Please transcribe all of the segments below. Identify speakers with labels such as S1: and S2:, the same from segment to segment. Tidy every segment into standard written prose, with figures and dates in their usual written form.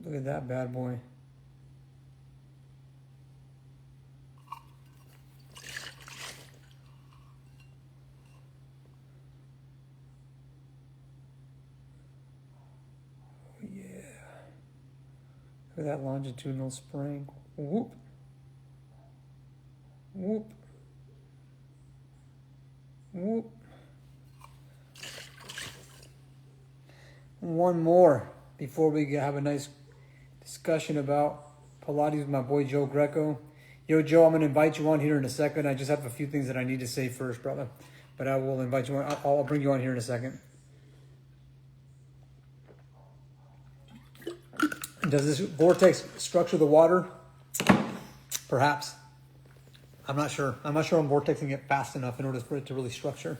S1: Look at that bad boy. Yeah. Look at that longitudinal spring. Whoop, whoop, whoop. One more before we have a nice discussion about Pilates with my boy Joe Greco. Yo, Joe, I'm going to invite you on here in a second. I just have a few things that I need to say first, brother. But I will invite you on. I'll bring you on here in a second. Does this vortex structure the water? Perhaps. I'm not sure. I'm not sure I'm vortexing it fast enough in order for it to really structure.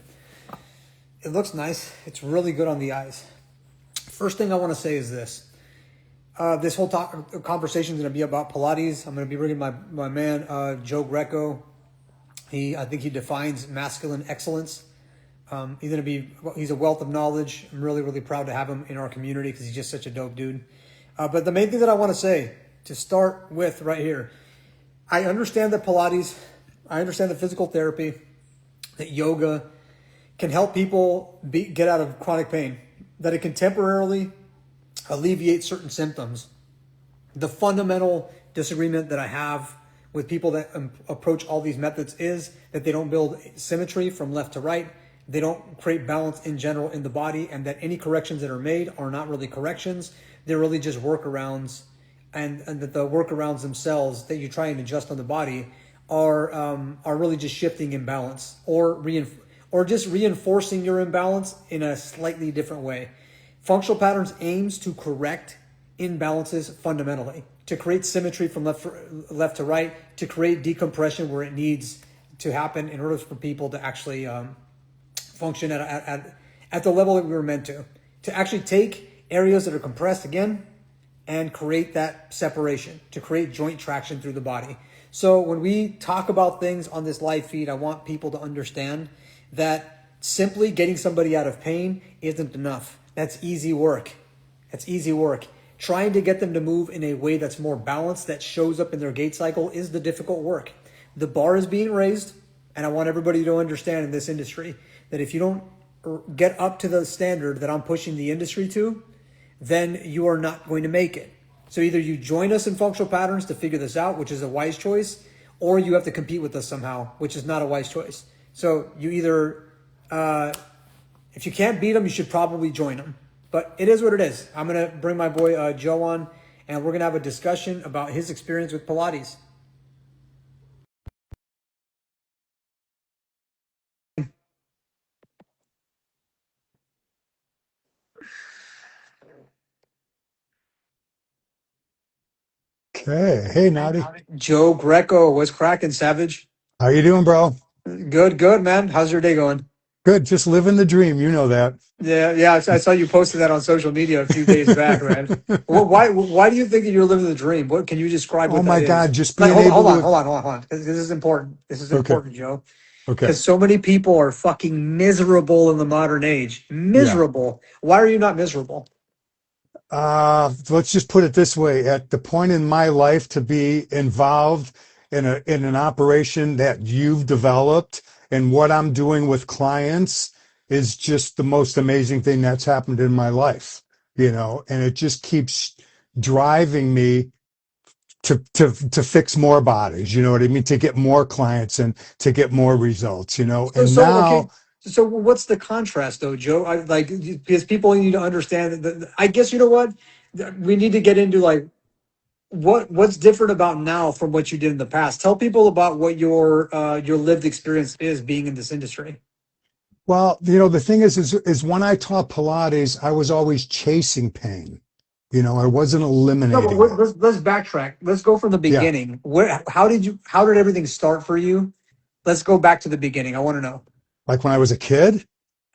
S1: It looks nice. It's really good on the eyes. First thing I want to say is this. This whole conversation is going to be about Pilates. I'm going to be bringing my man, Joe Greco. I think he defines masculine excellence. He's a wealth of knowledge. I'm really, really proud to have him in our community because he's just such a dope dude. But the main thing that I want to say to start with right here, I understand that Pilates, I understand that physical therapy, that yoga can help people get out of chronic pain, that it can temporarily alleviate certain symptoms. The fundamental disagreement that I have with people that approach all these methods is that they don't build symmetry from left to right. They don't create balance in general in the body, and that any corrections that are made are not really corrections. They're really just workarounds, and that the workarounds themselves that you try and adjust on the body are really just shifting imbalance or just reinforcing your imbalance in a slightly different way. Functional patterns aims to correct imbalances fundamentally, to create symmetry from left to right, to create decompression where it needs to happen in order for people to actually function at the level that we were meant to actually take areas that are compressed again and create that separation, to create joint traction through the body. So when we talk about things on this live feed, I want people to understand that simply getting somebody out of pain isn't enough. That's easy work. That's easy work. Trying to get them to move in a way that's more balanced, that shows up in their gait cycle, is the difficult work. The bar is being raised, and I want everybody to understand in this industry that if you don't get up to the standard that I'm pushing the industry to, then you are not going to make it. So either you join us in functional patterns to figure this out, which is a wise choice, or you have to compete with us somehow, which is not a wise choice. So you either, if you can't beat them, you should probably join them. But it is what it is. I'm going to bring my boy Joe on, and we're going to have a discussion about his experience with Pilates.
S2: Okay. Hey, Naughty.
S1: Joe Greco, what's cracking, Savage?
S2: How you doing, bro?
S1: Good, man. How's your day going?
S2: Good. Just living the dream. You know that.
S1: Yeah. I saw you posted that on social media a few days back, man. Well, why do you think that you're living the dream? What can you describe
S2: Oh
S1: what that
S2: my
S1: is?
S2: God, just
S1: Like,
S2: being able to.
S1: hold on. This is important. This is
S2: Okay.
S1: important, Joe.
S2: Okay.
S1: Because so many people are fucking miserable in the modern age.
S2: Yeah.
S1: Miserable. Why are you not miserable?
S2: Let's just put it this way. At the point in my life to be involved in an operation that you've developed, and what I'm doing with clients is just the most amazing thing that's happened in my life, and it just keeps driving me to fix more bodies, you know what I mean, to get more clients and to get more results, and
S1: Okay.
S2: now.
S1: So what's the contrast though, Joe? Because people need to understand that, I guess you know what? We need to get into like what's different about now from what you did in the past. Tell people about what your lived experience is being in this industry.
S2: Well, the thing is when I taught Pilates, I was always chasing pain. I wasn't
S1: No, but
S2: eliminating it.
S1: let's backtrack. Let's go from the
S2: Yeah.
S1: beginning. How did everything start for you? Let's go back to the beginning. I want to know.
S2: Like when I was a kid.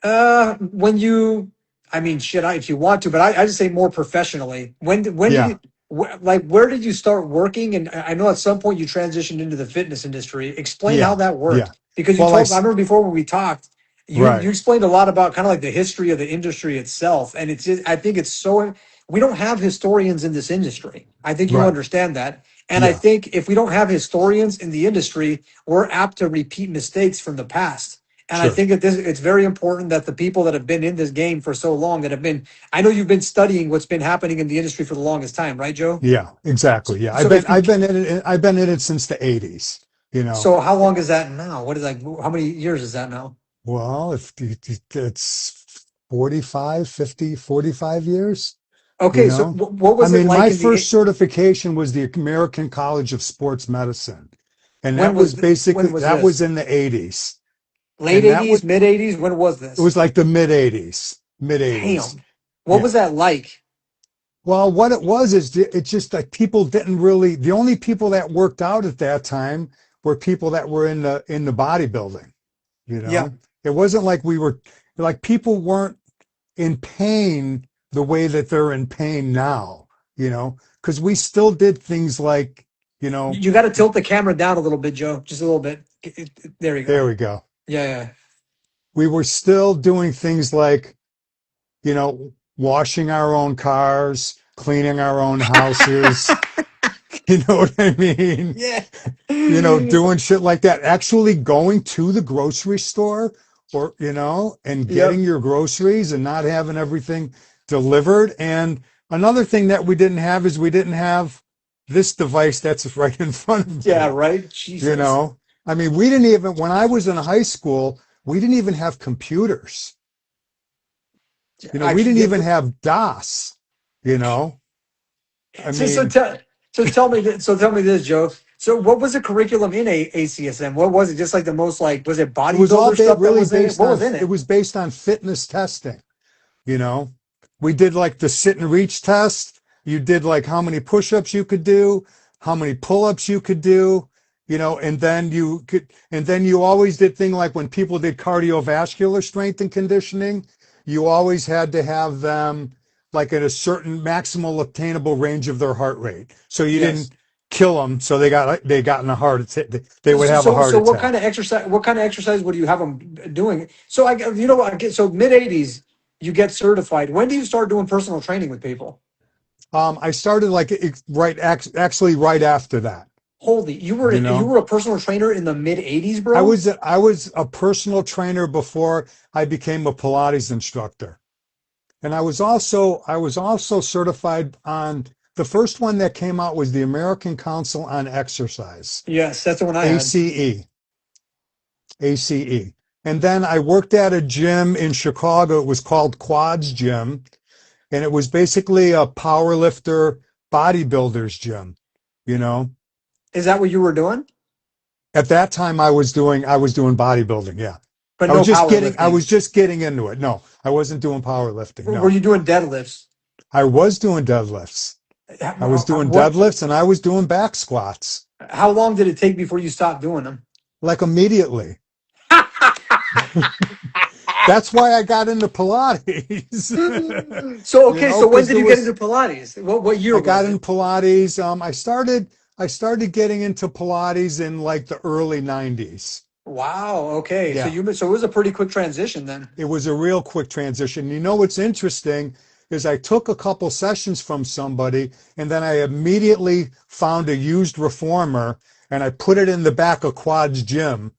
S1: When you, I mean, shit, if you want to, but I just say more professionally. When did
S2: Yeah.
S1: you, where did you start working? And I know at some point you transitioned into the fitness industry. Explain how
S2: Yeah.
S1: that
S2: Yeah.
S1: worked. Because
S2: Well,
S1: I remember before when we talked, you
S2: right.
S1: explained a lot about kind of like the history of the industry itself. And it's just, I think it's so, we don't have historians in this industry. I think you
S2: Right.
S1: understand that. And I
S2: Yeah.
S1: think if we don't have historians in the industry, we're apt to repeat mistakes from the past. And I
S2: Sure.
S1: think that it's very important that the people that have been in this game for so long, that have been, I know you've been studying what's been happening in the industry for the longest time, right, Joe?
S2: Yeah.
S1: So,
S2: Exactly. Yeah.
S1: so if you,
S2: I've been in it since the 80s, you know.
S1: so how long is that now? What is like, how many years is that now?
S2: Well, if it's 45, 50, 45 years, you
S1: Okay, so
S2: know.
S1: what
S2: I
S1: was it
S2: mean, my
S1: like in
S2: first
S1: the,
S2: certification was the American College of Sports Medicine. And
S1: when
S2: that was
S1: was, when
S2: basically
S1: was
S2: that was
S1: this?
S2: in the 80s.
S1: Late
S2: And that was
S1: 80s, mid 80s? When was
S2: it was
S1: this?
S2: like the mid 80s, mid 80s.
S1: Damn. What was
S2: Yeah.
S1: that like?
S2: Well, what it was is it's just like people didn't really, the only people that worked out at that time were people that were in the bodybuilding, you
S1: Yeah.
S2: know. It wasn't like we were like people weren't in pain the way that they're in pain now, you know, because we still did things like, you know,
S1: You got to tilt the camera down a little bit, Joe. Just a little bit. There you
S2: there
S1: go.
S2: we go.
S1: Yeah, yeah.
S2: We were still doing things like, you know, washing our own cars, cleaning our own houses. You know what I mean?
S1: Yeah.
S2: You know, doing shit like that, actually going to the grocery store or, you know, and getting
S1: Yep.
S2: your groceries and not having everything delivered. And another thing that we didn't have is we didn't have this device that's right in front of
S1: Yeah,
S2: me,
S1: right.
S2: you
S1: Jesus.
S2: know. I mean, we didn't even, when I was in high school, we didn't even have computers. You know, we
S1: Actually,
S2: didn't
S1: yeah,
S2: even have DOS, you know. I
S1: so so
S2: mean,
S1: tell so tell me this, so tell me this, Joe. So what was the curriculum in ACSM? What was it? Just like the most like was it
S2: it was all
S1: bodybuilder stuff that
S2: really
S1: was in it?
S2: based
S1: What
S2: on,
S1: was in
S2: it
S1: it?
S2: was based on fitness testing. You know, we did like the sit and reach test. You did like how many push-ups you could do, how many pull-ups you could do, you know, and then you always did thing like when people did cardiovascular strength and conditioning, you always had to have them like at a certain maximal obtainable range of their heart rate. So you
S1: Yes.
S2: didn't kill them. So they got in a heart attack. They would have a heart
S1: So what kind
S2: attack.
S1: of exercise? What kind of exercise would you have them doing? So you know what? I get so mid 80s, you get certified. When do you start doing personal training with people?
S2: I started like actually right after that,
S1: Holy,
S2: you
S1: you
S2: know.
S1: were a personal trainer in the mid 80s, bro.
S2: I was a personal trainer before I became a Pilates instructor. And I was also certified on the first one that came out was the American Council on Exercise,
S1: Yes, that's the one I had.
S2: ACE, ACE. And then I worked at a gym in Chicago. It was called Quads Gym, and it was basically a power lifter bodybuilders gym, you know.
S1: Is that what you were doing?
S2: At that time I was doing bodybuilding, yeah.
S1: But no
S2: I
S1: powerlifting.
S2: was just getting into it. No, I wasn't doing powerlifting.
S1: Were
S2: No.
S1: you doing deadlifts?
S2: I was doing deadlifts. I was doing
S1: What?
S2: deadlifts and I was doing back squats
S1: How long did it take before you stopped doing them?
S2: like immediately. That's why I got into Pilates.
S1: So
S2: You
S1: okay,
S2: know,
S1: so when
S2: because
S1: did
S2: there
S1: you get into
S2: was
S1: Pilates? What year
S2: I
S1: was
S2: got in
S1: it?
S2: Pilates. I started getting into Pilates in like the early 90s.
S1: Wow. Okay.
S2: Yeah.
S1: So it was a pretty quick transition then.
S2: It was a real quick transition. You know what's interesting is I took a couple sessions from somebody and then I immediately found a used reformer and I put it in the back of Quad's gym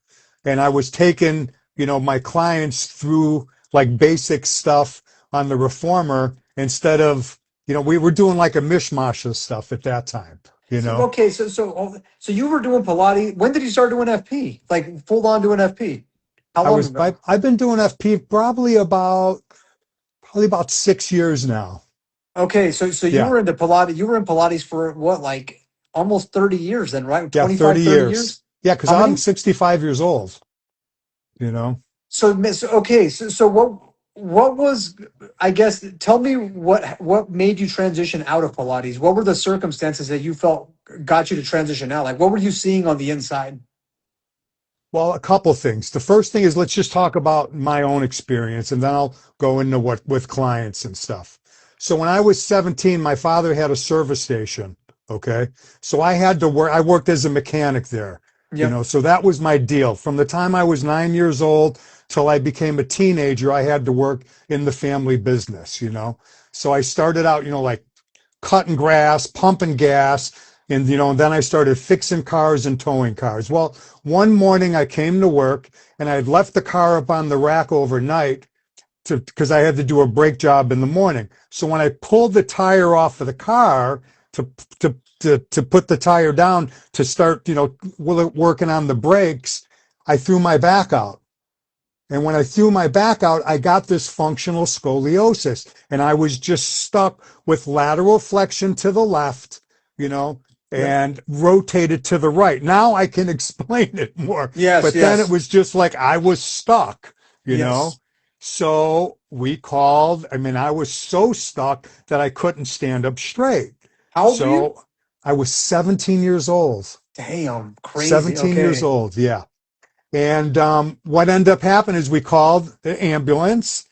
S2: and I was taking, you know, my clients through like basic stuff on the reformer instead of, you know, we were doing like a mishmash of stuff at that time, you
S1: So
S2: know.
S1: okay, so you were doing Pilates. When did you start doing FP? Like full on doing FP? How long ago?
S2: I've been doing FP probably about 6 years now.
S1: Okay, so you
S2: Yeah.
S1: were into Pilates. You were in Pilates for what, like almost 30 years then, right?
S2: Yeah,
S1: 25,
S2: 30
S1: 30
S2: years.
S1: years?
S2: Yeah, because
S1: How
S2: I'm
S1: many?
S2: 65 years old, you know.
S1: Okay, so what was, I guess, tell me what made you transition out of Pilates? What were the circumstances that you felt got you to transition out? Like what were you seeing on the inside?
S2: Well, a couple things. The first thing is let's just talk about my own experience and then I'll go into what with clients and stuff. So when I was 17, my father had a service station. Okay. So I had to work, I worked as a mechanic there, you
S1: Yep.
S2: know, so that was my deal. From the time I was 9 years old till I became a teenager, I had to work in the family business, So I started out, like cutting grass, pumping gas, and and then I started fixing cars and towing cars. Well, one morning I came to work and I had left the car up on the rack overnight because I had to do a brake job in the morning. So when I pulled the tire off of the car to to put the tire down to start, working on the brakes, I threw my back out. And when I threw my back out, I got this functional scoliosis, and I was just stuck with lateral flexion to the left, you know,
S1: Yep.
S2: and rotated to the right. Now I can explain it more,
S1: Yes,
S2: but then it
S1: yes,
S2: was just like I was stuck, you know.
S1: yes.
S2: So we called, I was so stuck that I couldn't stand up straight.
S1: How old were you?
S2: So I was 17 years old.
S1: Damn, crazy.
S2: 17 years
S1: Okay.
S2: old, yeah. And what ended up happening is we called the ambulance.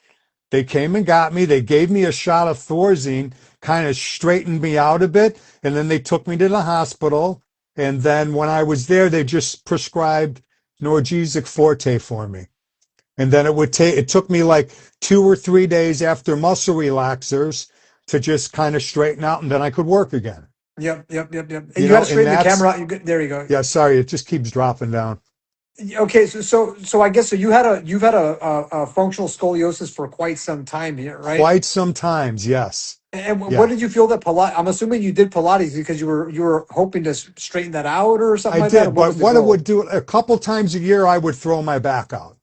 S2: They came and got me. They gave me a shot of Thorazine, kind of straightened me out a bit. And then they took me to the hospital. And then when I was there, they just prescribed Norgesic Forte for me. And then it took me like 2 or 3 days after muscle relaxers to just kind of straighten out. And then I could work again.
S1: Yep, yep, yep, yep. And you got to
S2: And
S1: straighten the
S2: that's,
S1: camera out. There you go.
S2: yeah, sorry, it just keeps dropping down.
S1: Okay, so I guess so. You've had a functional scoliosis for quite some time here, right?
S2: Quite sometimes, yes.
S1: And what
S2: Yeah.
S1: did you feel that Pilates? I'm assuming you did Pilates because you were hoping to straighten that out or something
S2: I
S1: like that. Or
S2: did,
S1: what
S2: but
S1: was the
S2: what it would
S1: goal?
S2: do a couple times a year, I would throw my back out,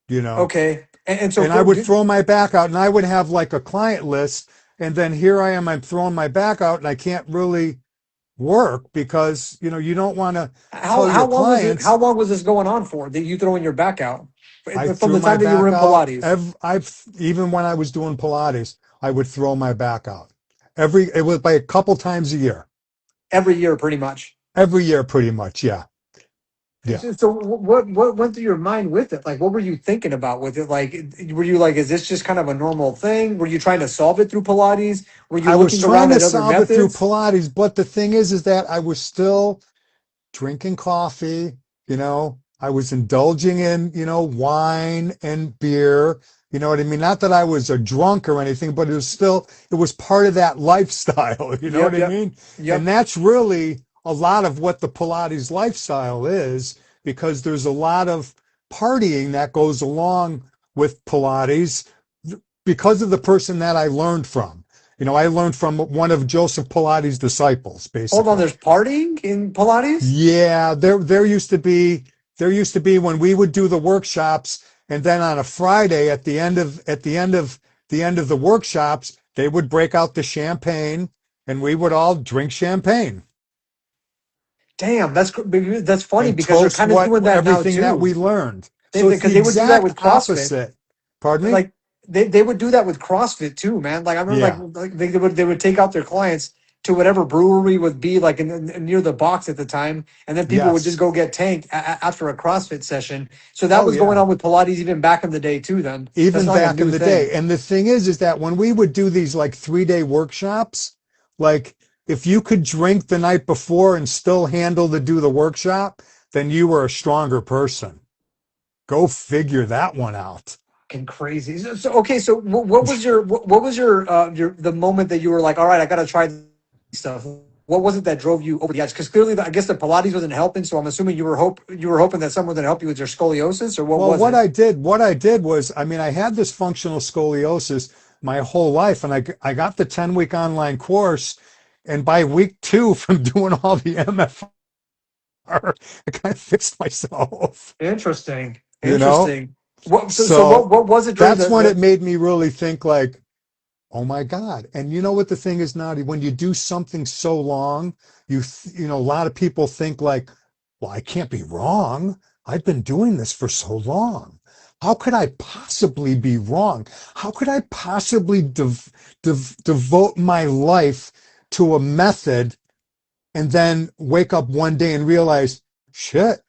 S2: you know,
S1: Okay, and so
S2: and I would throw my back out and I would have like a client list. And then here I am, I'm throwing my back out and I can't really work because, you don't want to
S1: how
S2: tell
S1: how
S2: your
S1: long was it? How
S2: clients
S1: long was this going on for? That you throwing your back out
S2: I
S1: from
S2: threw
S1: the
S2: my
S1: time that you were
S2: back
S1: in
S2: out.
S1: Pilates
S2: Even when I was doing Pilates, I would throw my back out. It was by a couple times a year,
S1: every year, pretty much.
S2: every year, pretty much. Yeah. Yeah.
S1: So what went through your mind with it? Like, what were you thinking about with it? Like, were you like, is this just kind of a normal thing? Were you trying to solve it through Pilates? Were you
S2: I was
S1: looking
S2: trying
S1: around
S2: to
S1: at other
S2: solve it through
S1: methods?
S2: Pilates, but the thing is that I was still drinking coffee, I was indulging in, wine and beer, you know what I mean? Not that I was a drunk or anything, but it was part of that lifestyle, you know what
S1: Yep,
S2: I
S1: yep,
S2: mean? And
S1: yep.
S2: that's really a lot of what the Pilates lifestyle is, because there's a lot of partying that goes along with Pilates because of the person that I learned from. I learned from one of Joseph Pilates' disciples,
S1: Hold on,
S2: basically.
S1: there's partying in Pilates?
S2: Yeah, there used to be when we would do the workshops, and then on a Friday at the end of the workshops, they would break out the champagne and we would all drink champagne
S1: Damn, that's funny
S2: and
S1: because they're
S2: toast
S1: kind of
S2: what
S1: doing that now
S2: everything that
S1: too.
S2: we learned.
S1: They
S2: So it's
S1: because
S2: the
S1: they would do that
S2: exact
S1: with CrossFit.
S2: opposite. Pardon me?
S1: Like they would do that with CrossFit too, man. Like I remember,
S2: Yeah.
S1: like they would take out their clients to whatever brewery would be like near the box at the time, and then people would just
S2: Yes.
S1: go get tanked after a CrossFit session. So that
S2: Oh
S1: was going
S2: yeah.
S1: on with Pilates even back in the day too. Then that's
S2: Even
S1: not like a
S2: back in
S1: new
S2: the day.
S1: thing.
S2: And the thing is that when we would do these like 3-day workshops, like if you could drink the night before and still handle to do the workshop, then you were a stronger person. Go figure that one out.
S1: Fucking crazy. So okay, so what was your the moment that you were like, all right, I got to try this stuff. What was it that drove you over the edge? Because clearly, I guess the Pilates wasn't helping. So I'm assuming you were hoping that someone would help you with your scoliosis, or what
S2: Well,
S1: was it?
S2: what I did was, I had this functional scoliosis my whole life, and I got the 10-week online course, and by week 2 from doing all the MFR, I kind of fixed myself,
S1: Interesting.
S2: you know?
S1: Interesting. So what
S2: So
S1: what was it during
S2: that's
S1: the,
S2: when it
S1: the
S2: made me really think like, oh my God. And you know what the thing is, Nadi, when you do something so long, a lot of people think like, well, I can't be wrong. I've been doing this for so long. How could I possibly be wrong? How could I possibly devote my life to a method and then wake up one day and realize, shit,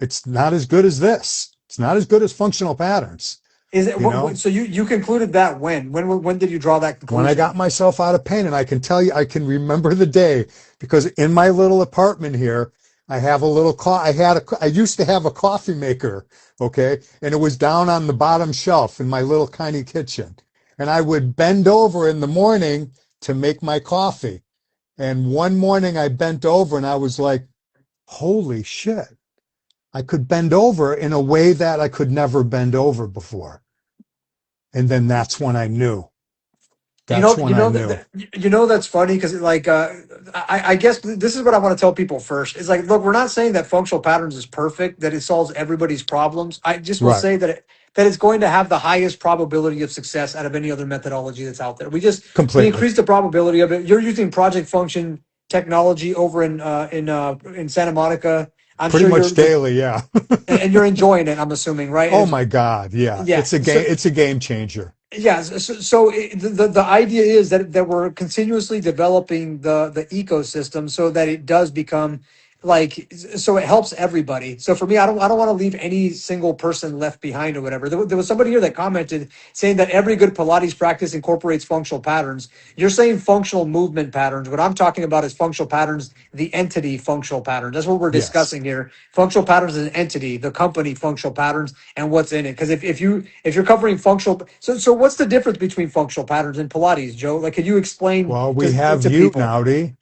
S2: it's not as good as this. It's not as good as functional patterns,
S1: is it
S2: you know?
S1: so you concluded that when did you draw that
S2: When I got
S1: conclusion?
S2: myself out of pain, and I can tell you, I can remember the day because in my little apartment here, I have a little I used to have a coffee maker, okay, and it was down on the bottom shelf in my little tiny kitchen, and I would bend over in the morning to make my coffee. And one morning I bent over and I was like, holy shit, I could bend over in a way that I could never bend over before. And then that's when I knew. That's when I knew.
S1: That's funny because I guess this is what I want to tell people first. It's like, look, we're not saying that functional patterns is perfect, that it solves everybody's problems. I just will
S2: Right.
S1: say that it's going to have the highest probability of success out of any other methodology that's out there. We
S2: Completely.
S1: increase the probability of it. You're using project function technology over in Santa Monica. I'm
S2: Pretty
S1: sure
S2: much daily, yeah.
S1: and you're enjoying it. I'm assuming, right?
S2: Oh my God, yeah.
S1: Yeah.
S2: It's a game changer.
S1: Yeah, the idea is that we're continuously developing the ecosystem so that it does become like so it helps everybody. So for me, I don't want to leave any single person left behind or whatever. There was somebody here that commented saying that every good Pilates practice incorporates functional patterns. You're saying functional movement patterns. What I'm talking about is functional patterns, the entity functional patterns. That's what we're
S2: Yes.
S1: discussing here. Functional patterns is an entity, the company functional patterns and what's in it. Because if you're covering functional, so what's the difference between functional patterns and Pilates, Joe? Like, could you explain
S2: Well, we
S1: to
S2: have
S1: to
S2: you,
S1: people?
S2: Nowdy.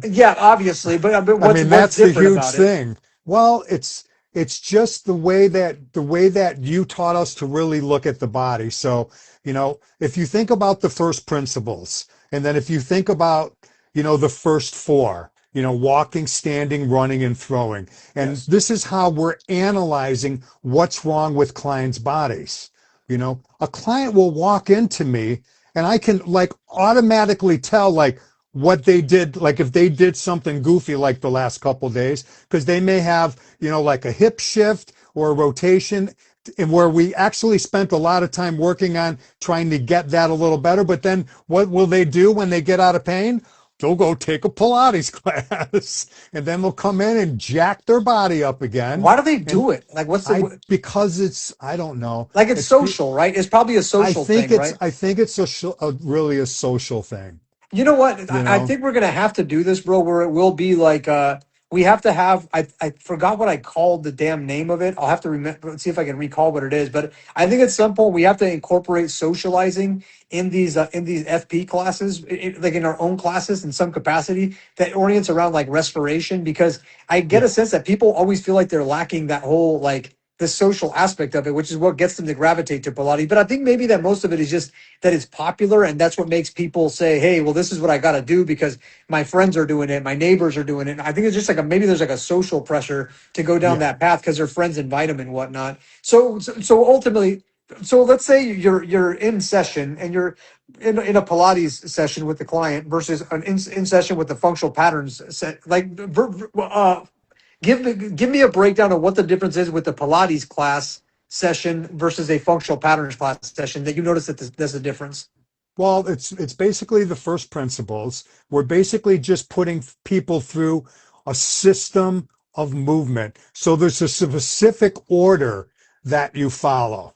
S1: Yeah, obviously, but
S2: I
S1: what's
S2: mean,
S1: what's
S2: that's the
S1: different
S2: huge
S1: about it?
S2: thing. Well, it's just the way that you taught us to really look at the body. So, if you think about the first principles, and then if you think about, the first four, walking, standing, running, and throwing, and
S1: Yes.
S2: this is how we're analyzing what's wrong with clients' bodies. A client will walk into me and I can like automatically tell like what they did, like if they did something goofy like the last couple of days, because they may have, like a hip shift or a rotation, and where we actually spent a lot of time working on trying to get that a little better. But then what will they do when they get out of pain? They'll go take a Pilates class and then they'll come in and jack their body up again.
S1: Why do they
S2: And
S1: do it? Like, what's the
S2: because I don't know.
S1: like? It's social, right? It's probably a social thing, right?
S2: I think it's really a social thing,
S1: You know what?
S2: you
S1: I
S2: know?
S1: think we're gonna have to do this, bro. Where it will be like we have to have. I forgot what I called the damn name of it. I'll have to remember. See if I can recall what it is. But I think at some point we have to incorporate socializing in these FP classes, like in our own classes in some capacity that orients around like restoration. Because I get a
S2: Yeah.
S1: sense that people always feel like they're lacking that whole like the social aspect of it, which is what gets them to gravitate to Pilates. But I think maybe that most of it is just that it's popular and that's what makes people say, hey, well, this is what I got to do because my friends are doing it, my neighbors are doing it. And I think it's just like maybe there's like a social pressure to go down
S2: Yeah.
S1: that path because their friends invite them and whatnot. So ultimately, so let's say you're in session and you're in a Pilates session with the client versus an in session with the functional patterns set. Like, give me a breakdown of what the difference is with the Pilates class session versus a functional patterns class session that you notice that there's a difference.
S2: Well, it's basically the first principles. We're basically just putting people through a system of movement. So there's a specific order that you follow,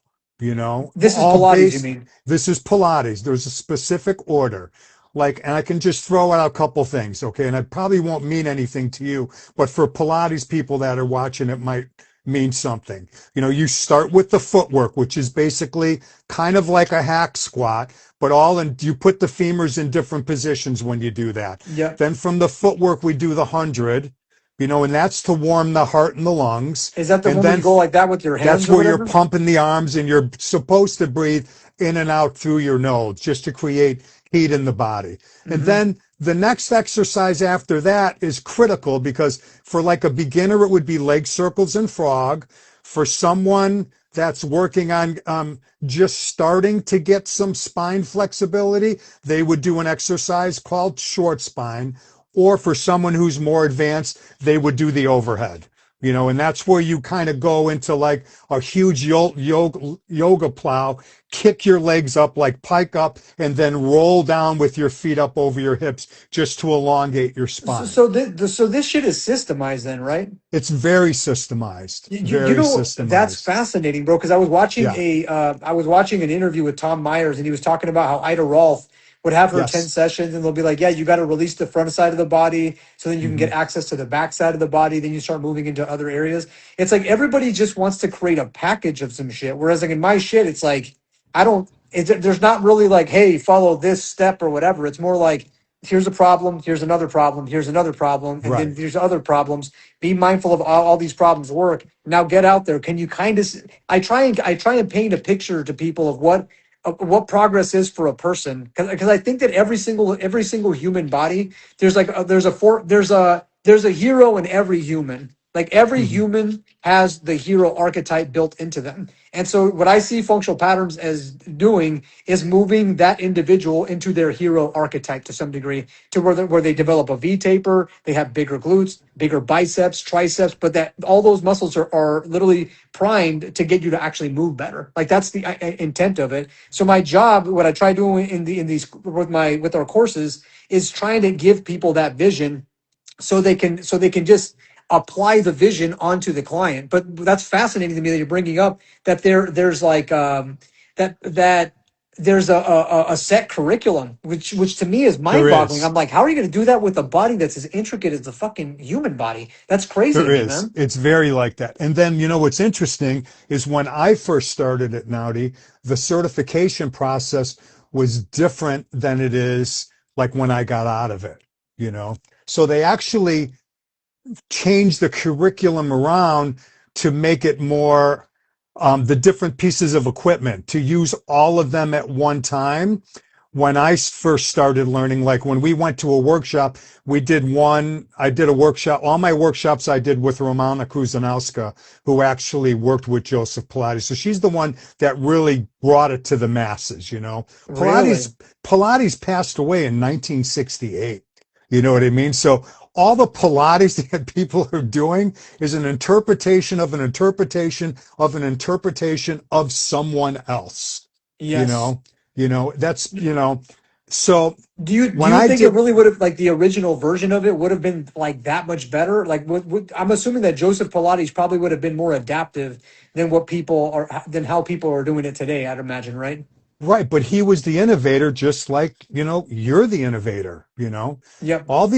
S1: This is
S2: all
S1: Pilates, you
S2: based.
S1: mean?
S2: This is Pilates. There's a specific order. Like, and I can just throw out a couple things, okay? And I probably won't mean anything to you, but for Pilates people that are watching, it might mean something. You start with the footwork, which is basically kind of like a hack squat, but you put the femurs in different positions when you do that.
S1: Yeah.
S2: Then from the footwork, we do the 100, and that's to warm the heart and the lungs.
S1: Is that the
S2: And
S1: one where you
S2: then
S1: go like that with your
S2: that's
S1: hands or
S2: where you're
S1: whatever?
S2: pumping the arms and you're supposed to breathe in and out through your nose just to create heat in the body. And
S1: Hmm.
S2: then the next exercise after that is critical because for like a beginner, it would be leg circles and frog. For someone that's working on just starting to get some spine flexibility, they would do an exercise called short spine. Or for someone who's more advanced, they would do the overhead. And that's where you kind of go into like a huge yoga plow, kick your legs up, like pike up, and then roll down with your feet up over your hips just to elongate your
S1: So,
S2: spine.
S1: so this shit is systemized then, right?
S2: It's very systemized,
S1: You
S2: very
S1: know that's
S2: systemized.
S1: fascinating, bro. Because I was watching
S2: Yeah.
S1: an interview with Tom Myers, and he was talking about how Ida Rolf would have her 10
S2: Yes.
S1: sessions, and they'll be like, yeah, you got to release the front side of the body so then you can
S2: Hmm.
S1: get access to the back side of the body. Then you start moving into other areas. It's like everybody just wants to create a package of some shit. Whereas like in my shit, it's like, I don't, there's not really like, hey, follow this step or whatever. It's more like, here's a problem, here's another problem, here's another problem, and then
S2: Right.
S1: there's other problems. Be mindful of all these problems work. Now get out there. Can you kind of, I try and paint a picture to people of what progress is for a person, because I think that every single human body, there's like there's a hero in every human. Like every
S2: Hmm.
S1: human has the hero archetype built into them. And so what I see functional patterns as doing is moving that individual into their hero archetype to some degree, to where they develop a V taper, they have bigger glutes, bigger biceps, triceps, but that all those muscles are literally primed to get you to actually move better. Like that's the intent of it. So my job, what I try doing in these with our courses, is trying to give people that vision so they can just apply the vision onto the client. But that's fascinating to me that you're bringing up that there's like that there's a set curriculum, which to me is
S2: There
S1: mind boggling.
S2: is.
S1: I'm like, how are you going to do that with a body that's as intricate as the fucking human body? That's crazy to
S2: There
S1: me,
S2: is.
S1: man.
S2: It's very like that. And then, what's interesting is when I first started at Naudi, the certification process was different than it is like when I got out of it, you know? So they actually change the curriculum around to make it more the different pieces of equipment to use all of them at one time. When I first started learning, like when we went to a workshop, I did a workshop. All my workshops I did with Romana Kruzanowska, who actually worked with Joseph Pilates. So she's the one that really brought it to the masses,
S1: Really?
S2: Pilates passed away in 1968. You know what I mean? So all the Pilates that people are doing is an interpretation of an interpretation of an interpretation of someone else. You
S1: Yes.
S2: know, that's, so
S1: Do
S2: when
S1: you
S2: I
S1: think it
S2: did,
S1: really would have, like, the original version of it would have been like that much better? Like, I'm assuming that Joseph Pilates probably would have been more adaptive than how people are doing it today. I'd imagine, right?
S2: right, but he was the innovator, just like, you're the innovator,
S1: Yep.
S2: all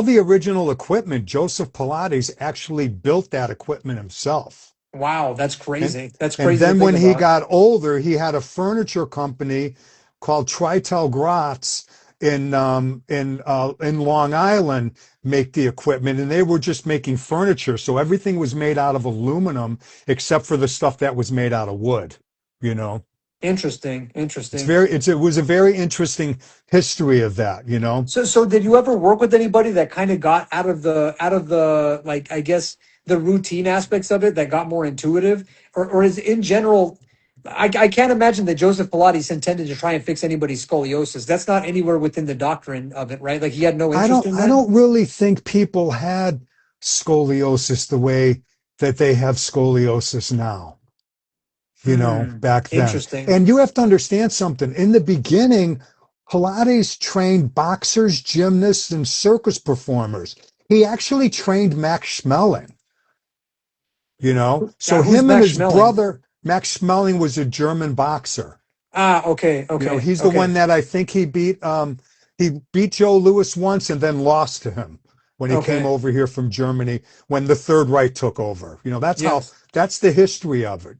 S2: the original equipment, Joseph Pilates actually built that equipment himself.
S1: Wow, that's
S2: And
S1: crazy. That's
S2: and
S1: crazy to
S2: then
S1: think
S2: when he
S1: about.
S2: got older, he had a furniture company called Tritel Gratz in Long Island make the equipment, and they were just making furniture. So everything was made out of aluminum except for the stuff that was made out of wood. You know,
S1: Interesting. Interesting.
S2: it was a very interesting history of that.
S1: So did you ever work with anybody that kind of got out of the like, I guess, the routine aspects of it, that got more intuitive, or is in general, I can't imagine that Joseph Pilates intended to try and fix anybody's scoliosis. That's not anywhere within the doctrine of it, right? Like he had no
S2: I
S1: interest
S2: don't
S1: in
S2: I
S1: that.
S2: don't really think people had scoliosis the way that they have scoliosis now.
S1: Hmm.
S2: Back then.
S1: Interesting.
S2: And you have to understand something. In the beginning, Pilates trained boxers, gymnasts, and circus performers. He actually trained Max Schmeling, So
S1: Who's
S2: him and
S1: Max
S2: his
S1: Schmeling?
S2: brother, Max Schmeling was a German boxer.
S1: Ah, okay,
S2: He's the
S1: okay,
S2: one that I think he beat Joe Louis once and then lost to him when he came
S1: okay.
S2: over here from Germany when the Third Reich took over.
S1: Yes.
S2: That's the history of it.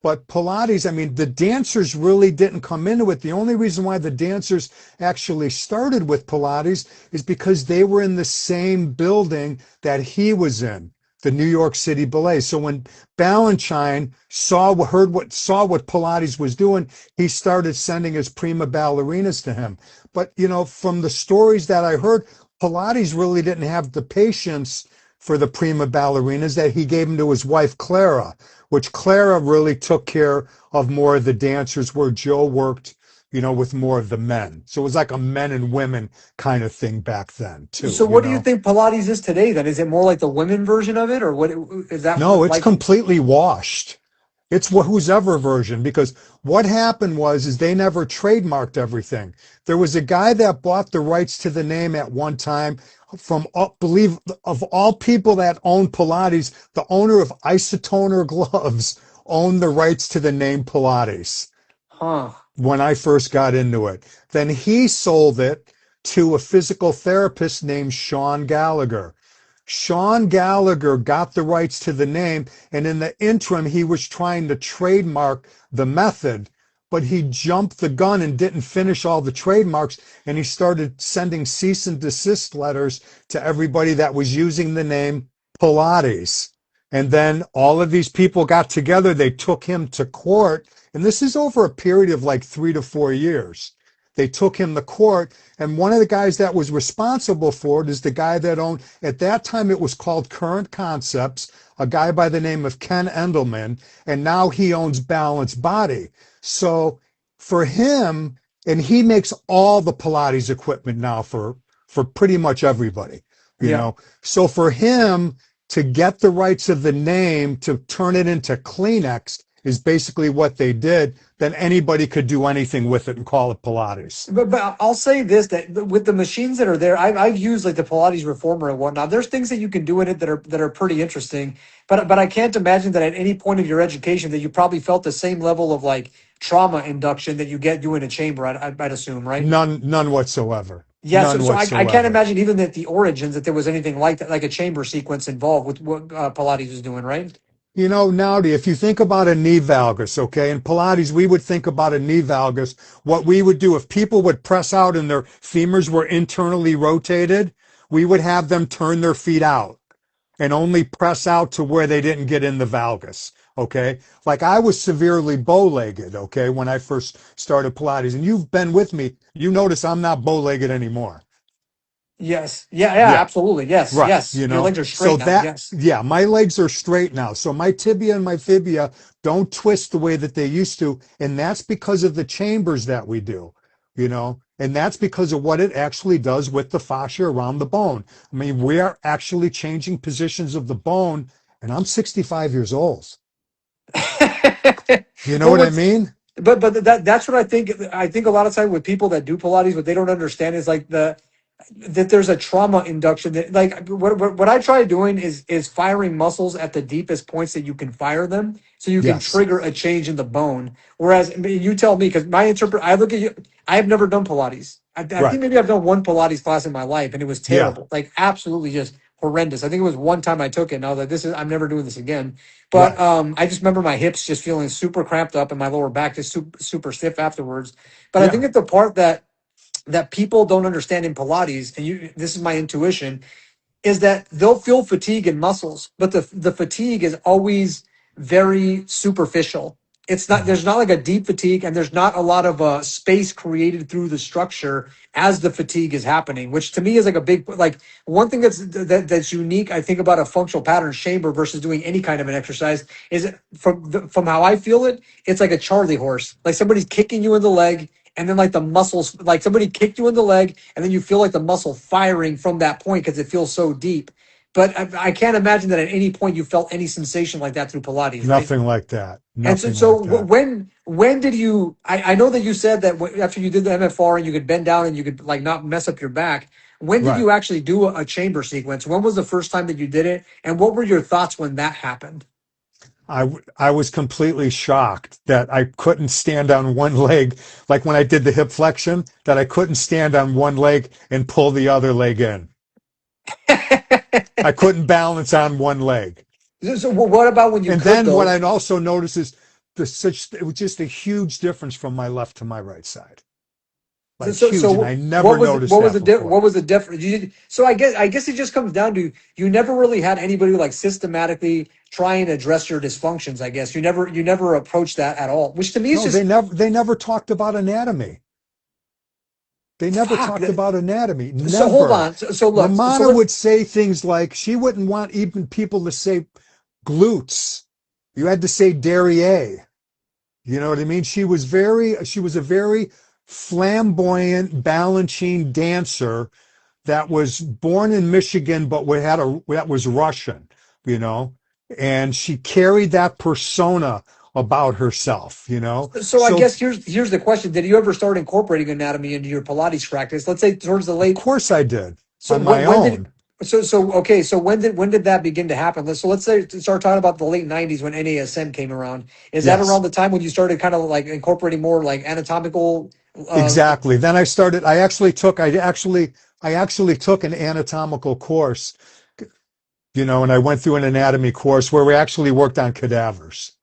S2: But Pilates, I mean, the dancers really didn't come into it. The only reason why the dancers actually started with Pilates is because they were in the same building that he was in, the New York City Ballet. So when Balanchine saw what Pilates was doing, he started sending his prima ballerinas to him. But from the stories that I heard, Pilates really didn't have the patience for the prima ballerinas that he gave them to his wife Clara, which Clara really took care of more of the dancers, where Joe worked, with more of the men. So it was like a men and women kind of thing back then
S1: So
S2: too.
S1: what do you think Pilates is today then? Is it more like the women version of it, or what is that
S2: No, it's
S1: like?
S2: completely washed. It's whose ever version, because what happened is they never trademarked everything. There was a guy that bought the rights to the name at one time from, believe, of all people that owned Pilates, the owner of Isotoner Gloves owned the rights to the name Pilates.
S1: Huh.
S2: when I first got into it. Then he sold it to a physical therapist named Sean Gallagher. Sean Gallagher got the rights to the name, and in the interim, he was trying to trademark the method, but he jumped the gun and didn't finish all the trademarks, and he started sending cease and desist letters to everybody that was using the name Pilates. And then all of these people got together, they took him to court, and this is over a period of like 3 to 4 years. They took him to court, and one of the guys that was responsible for it is the guy that owned, at that time it was called Current Concepts, a guy by the name of Ken Endelman, and now he owns Balanced Body. So for him, and he makes all the Pilates equipment now for pretty much everybody, you
S1: Yeah.
S2: know. So for him to get the rights of the name to turn it into Kleenex is basically what they did. Then anybody could do anything with it and call it Pilates.
S1: But I'll say this, that with the machines that are there, I've used like the Pilates reformer and whatnot. There's things that you can do in it that are pretty interesting. But I can't imagine that at any point of your education that you probably felt the same level of like trauma induction that you get doing a chamber. I'd assume, right?
S2: None whatsoever.
S1: Yeah. So
S2: None
S1: so I can't
S2: whatsoever.
S1: imagine even at the origins that there was anything like that, like a chamber sequence involved with what Pilates was doing, right?
S2: You know, Nowdy, if you think about a knee valgus, okay, in Pilates, we would think about a knee valgus. What we would do if people would press out and their femurs were internally rotated, we would have them turn their feet out and only press out to where they didn't get in the valgus. Okay. Like I was severely bow legged. Okay. When I first started Pilates, and you've been with me, you notice I'm not bow legged anymore.
S1: Yes. Yeah.
S2: Yeah.
S1: Absolutely. Yes.
S2: Right.
S1: Yes. Your legs are
S2: So
S1: straight now.
S2: that,
S1: Yes.
S2: yeah, my legs are straight now. So my tibia and my fibia don't twist the way that they used to. And that's because of the chambers that we do, and that's because of what it actually does with the fascia around the bone. I mean, we are actually changing positions of the bone, and I'm 65 years old. You know
S1: Well,
S2: what I
S1: what's
S2: mean?
S1: but that's what I think. I think a lot of time with people that do Pilates, what they don't understand is like that there's a trauma induction that like what I try doing is firing muscles at the deepest points that you can fire them so you can
S2: Yes.
S1: trigger a change in the bone. Whereas I mean, you tell me because I look at you. I have never done Pilates. I
S2: Right.
S1: think maybe I've done one Pilates class in my life and it was
S2: Yeah.
S1: terrible, like absolutely just horrendous. I think it was one time I took it and I was like, I'm never doing this again. But
S2: Right.
S1: I just remember my hips just feeling super cramped up and my lower back just super stiff afterwards. But I think
S2: Yeah.
S1: that the part that people don't understand in Pilates, and this is my intuition, is that they'll feel fatigue in muscles, but the fatigue is always very superficial. It's not
S2: Mhm.
S1: there's not like a deep fatigue, and there's not a lot of space created through the structure as the fatigue is happening, which to me is like a big like one thing that's unique. I think about a functional pattern chamber versus doing any kind of an exercise is from how I feel it, it's like a Charlie horse, like somebody's kicking you in the leg. And then, like the muscles, like somebody kicked you in the leg, and then you feel like the muscle firing from that point because it feels so deep. But I can't imagine that at any point you felt any sensation like that through Pilates, right?
S2: Nothing like that.
S1: And so,
S2: Nothing like that.
S1: when did you? I know that you said that after you did the MFR and you could bend down and you could like not mess up your back. When did
S2: Right.
S1: you actually do a chamber sequence? When was the first time that you did it? And what were your thoughts when that happened?
S2: I was completely shocked that I couldn't stand on one leg, like when I did the hip flexion, that I couldn't stand on one leg and pull the other leg in. I couldn't balance on one leg.
S1: So, what about when you
S2: And
S1: could
S2: then what
S1: though?
S2: I also noticed is it was just a huge difference from my left to my right side. Like huge. And I never noticed that
S1: what
S2: before.
S1: was the difference? So I guess it just comes down to you never really had anybody like systematically try and address your dysfunctions. I guess you never approached that at all, which to me is
S2: No,
S1: just
S2: they never talked about anatomy. They never
S1: fuck.
S2: talked about anatomy.
S1: So hold
S2: Never.
S1: on. So look. So
S2: Romana
S1: let's
S2: would say things like she wouldn't want even people to say glutes. You had to say derriere. You know what I mean? She was a very flamboyant, balancing dancer that was born in Michigan, but that was Russian, you know, and she carried that persona about herself, you know.
S1: so I
S2: So
S1: guess here's the question: did you ever start incorporating anatomy into your Pilates practice? Let's say towards the
S2: of
S1: late.
S2: course I did
S1: So
S2: on my
S1: when did
S2: own.
S1: Okay, so when did that begin to happen? Let's say start talking about the late '90s when NASM came around. Is that around
S2: Yes,
S1: the time when you started kind of like incorporating more like anatomical?
S2: exactly. Then I actually took an anatomical course, and I went through an anatomy course where we actually worked on cadavers,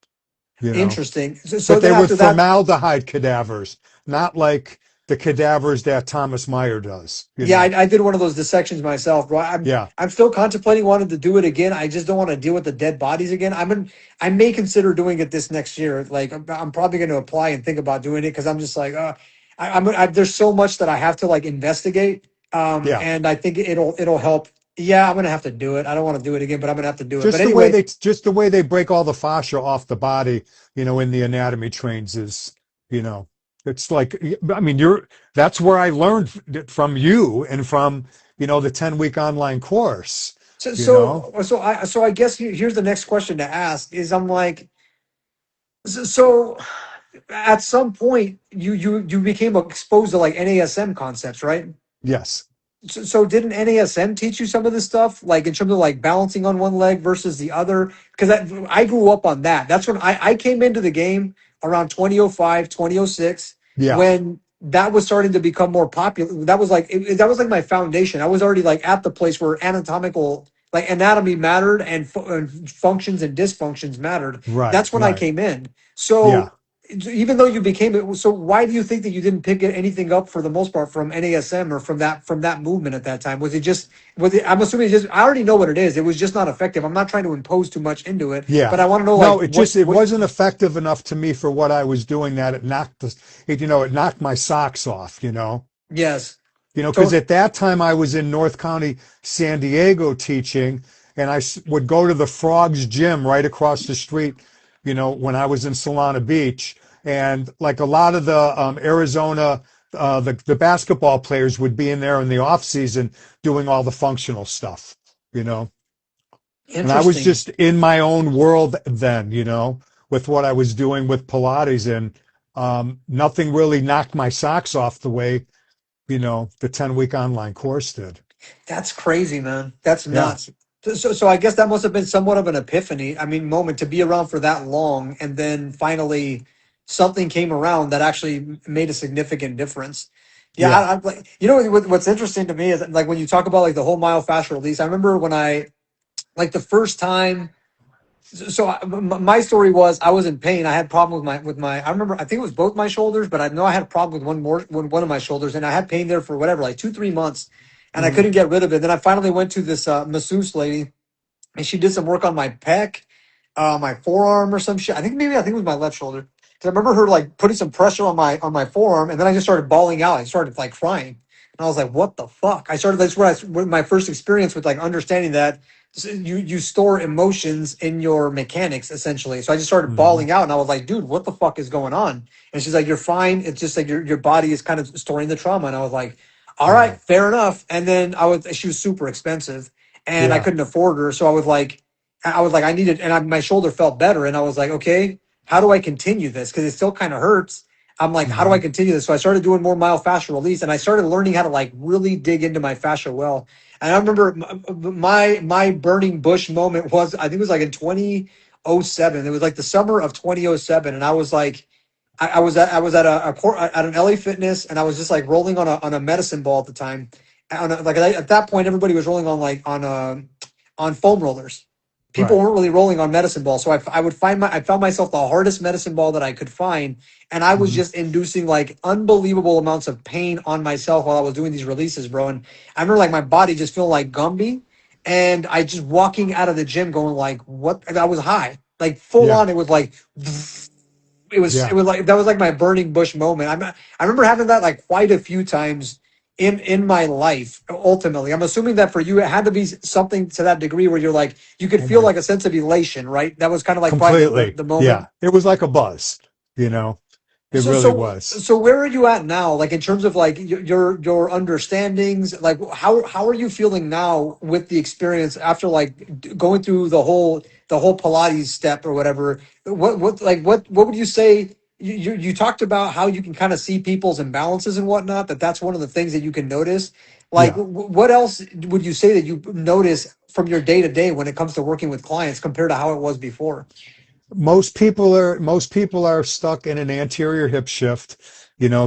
S2: you know.
S1: Interesting. So
S2: But
S1: then
S2: they were
S1: after that,
S2: formaldehyde cadavers, not like the cadavers that Thomas Meyer does,
S1: yeah, I did one of those dissections myself, bro.
S2: Yeah,
S1: I'm still contemplating wanting to do it again. I just don't want to deal with the dead bodies again. I may consider doing it this next year. Like I'm probably going to apply and think about doing it because I'm just like, there's so much that I have to like investigate.
S2: yeah.
S1: And I think it'll help. Yeah, I'm gonna have to do it. I don't want to do it again, but I'm gonna have to do it. But anyway,
S2: Just the way they break all the fascia off the body, in the anatomy trains is, you know, it's like, I mean, that's where I learned from you and from, the 10-week online course,
S1: so
S2: you know.
S1: I guess here's the next question to ask is I'm like, so at some point you became exposed to like NASM concepts, right?
S2: Yes.
S1: So didn't NASM teach you some of this stuff, like in terms of like balancing on one leg versus the other? Because I grew up on that. That's when I came into the game around 2005, 2006,
S2: Yeah.
S1: when that was starting to become more popular. That was like that was like my foundation. I was already like at the place where anatomical, like anatomy mattered and functions and dysfunctions mattered.
S2: Right.
S1: That's when I
S2: Right.
S1: came in.
S2: Yeah.
S1: So even though you became it, so why do you think that you didn't pick anything up for the most part from NASM or from that movement at that time? Was it? I'm assuming it's just. I already know what it is. It was just not effective. I'm not trying to impose too much into it, but
S2: Yeah.
S1: I want to know like
S2: No,
S1: what's
S2: it
S1: what.
S2: wasn't effective enough to me for what I was doing that it knocked my socks off,
S1: Yes,
S2: Because
S1: to,
S2: at that time I was in North County, San Diego teaching, and would go to the Frogs gym right across the street, when I was in Solana Beach. And like a lot of the Arizona, the basketball players would be in there in the off season doing all the functional stuff, you know. And I was
S1: interesting.
S2: just in my own world then, with what I was doing with Pilates, and nothing really knocked my socks off the way the 10-week online course did.
S1: That's crazy, man. That's
S2: Yeah.
S1: nuts. So I guess that must have been somewhat of an epiphany. I mean, moment to be around for that long, and then finally something came around that actually made a significant difference. Yeah,
S2: Yeah.
S1: I like what's interesting to me is like when you talk about like the whole myofascial release. I remember when I like the first time. My story was I was in pain. I had problem with my. I remember I think it was both my shoulders, but I know I had a problem with one of my shoulders, and I had pain there for whatever like 2-3 months, and I
S2: Hmm.
S1: couldn't get rid of it. Then I finally went to this masseuse lady, and she did some work on my pec, my forearm or some shit. I think it was my left shoulder. Because I remember her like putting some pressure on my forearm, and then I just started bawling out. I started like crying, and I was like, "What the fuck?" I started. That's where my first experience with like understanding that you store emotions in your mechanics essentially. So I just started
S2: Hmm.
S1: bawling out, and I was like, "Dude, what the fuck is going on?" And she's like, "You're fine. It's just like your body is kind of storing the trauma." And I was like, "All right,
S2: Right.
S1: fair enough." And then she was super expensive, and I
S2: Yeah.
S1: couldn't afford her, so I needed, and my shoulder felt better, and I was like, okay, how do I continue this? Because it still kind of hurts. I'm like, how do I
S2: Hmm.
S1: continue this? So I started doing more myofascial release, and I started learning how to like really dig into my fascia well. And I remember my burning bush moment was I think it was like in 2007. It was like the summer of 2007, and I was like, I was at at an LA Fitness, and I was just like rolling on a medicine ball at the time. At that point, everybody was rolling on on foam rollers. People
S2: Right.
S1: weren't really rolling on medicine ball, so I found myself the hardest medicine ball that I could find, and I was
S2: Hmm.
S1: just inducing like unbelievable amounts of pain on myself while I was doing these releases, bro. And I remember like my body just feeling like Gumby, and I just walking out of the gym going like, what? I was high, like full
S2: Yeah.
S1: on. It was like it
S2: Yeah.
S1: was like that was like my burning bush moment. I remember having that like quite a few times in my life. Ultimately, I'm assuming that for you it had to be something to that degree where you're like you could
S2: Oh
S1: feel
S2: my,
S1: like a sense of elation, right? That was kind of like probably
S2: completely.
S1: the
S2: Yeah.
S1: moment.
S2: It was like a buzz, you know. It
S1: So
S2: really
S1: so
S2: was.
S1: so where are you at now? Like in terms of like your understandings, like how are you feeling now with the experience after like going through the whole Pilates step or whatever? What would you say? you talked about how you can kind of see people's imbalances and whatnot. That's one of the things that you can notice. Like,
S2: Yeah.
S1: what else would you say that you notice from your day to day when it comes to working with clients compared to how it was before?
S2: Most people are stuck in an anterior hip shift.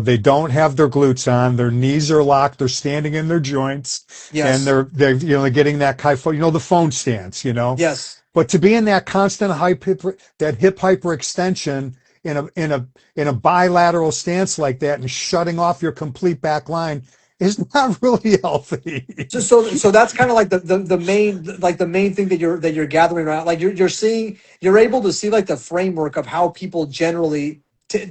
S2: They don't have their glutes on, their knees are locked, they're standing in their joints, and
S1: Yes,
S2: they're getting that the phone stance.
S1: yes,
S2: But to be in that constant that hip hyperextension in a bilateral stance like that and shutting off your complete back line is not really healthy.
S1: so that's kind of like the main, like the main thing that you're gathering around. Like you're seeing, you're able to see like the framework of how people generally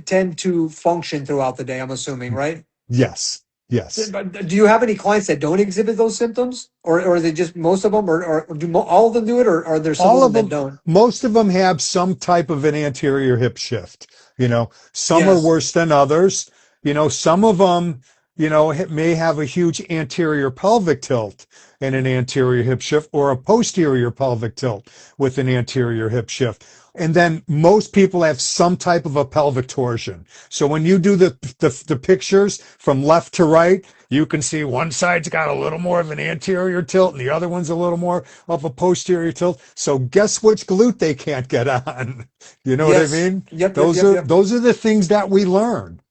S1: tend to function throughout the day. I'm assuming, right?
S2: Yes, yes.
S1: But do you have any clients that don't exhibit those symptoms, or are they just most of them, or do all of them do it, or are there some of
S2: All
S1: them
S2: of
S1: that
S2: them,
S1: don't?
S2: most of them have some type of an anterior hip shift. Some are
S1: Yes,
S2: worse than others. Some of them, may have a huge anterior pelvic tilt and an anterior hip shift, or a posterior pelvic tilt with an anterior hip shift. And then most people have some type of a pelvic torsion. So when you do the pictures from left to right, you can see one side's got a little more of an anterior tilt and the other one's a little more of a posterior tilt. So guess which glute they can't get on? You know what I
S1: yes,
S2: mean?
S1: yep, yep,
S2: Those
S1: yep,
S2: are
S1: yep.
S2: those are the things that we learn,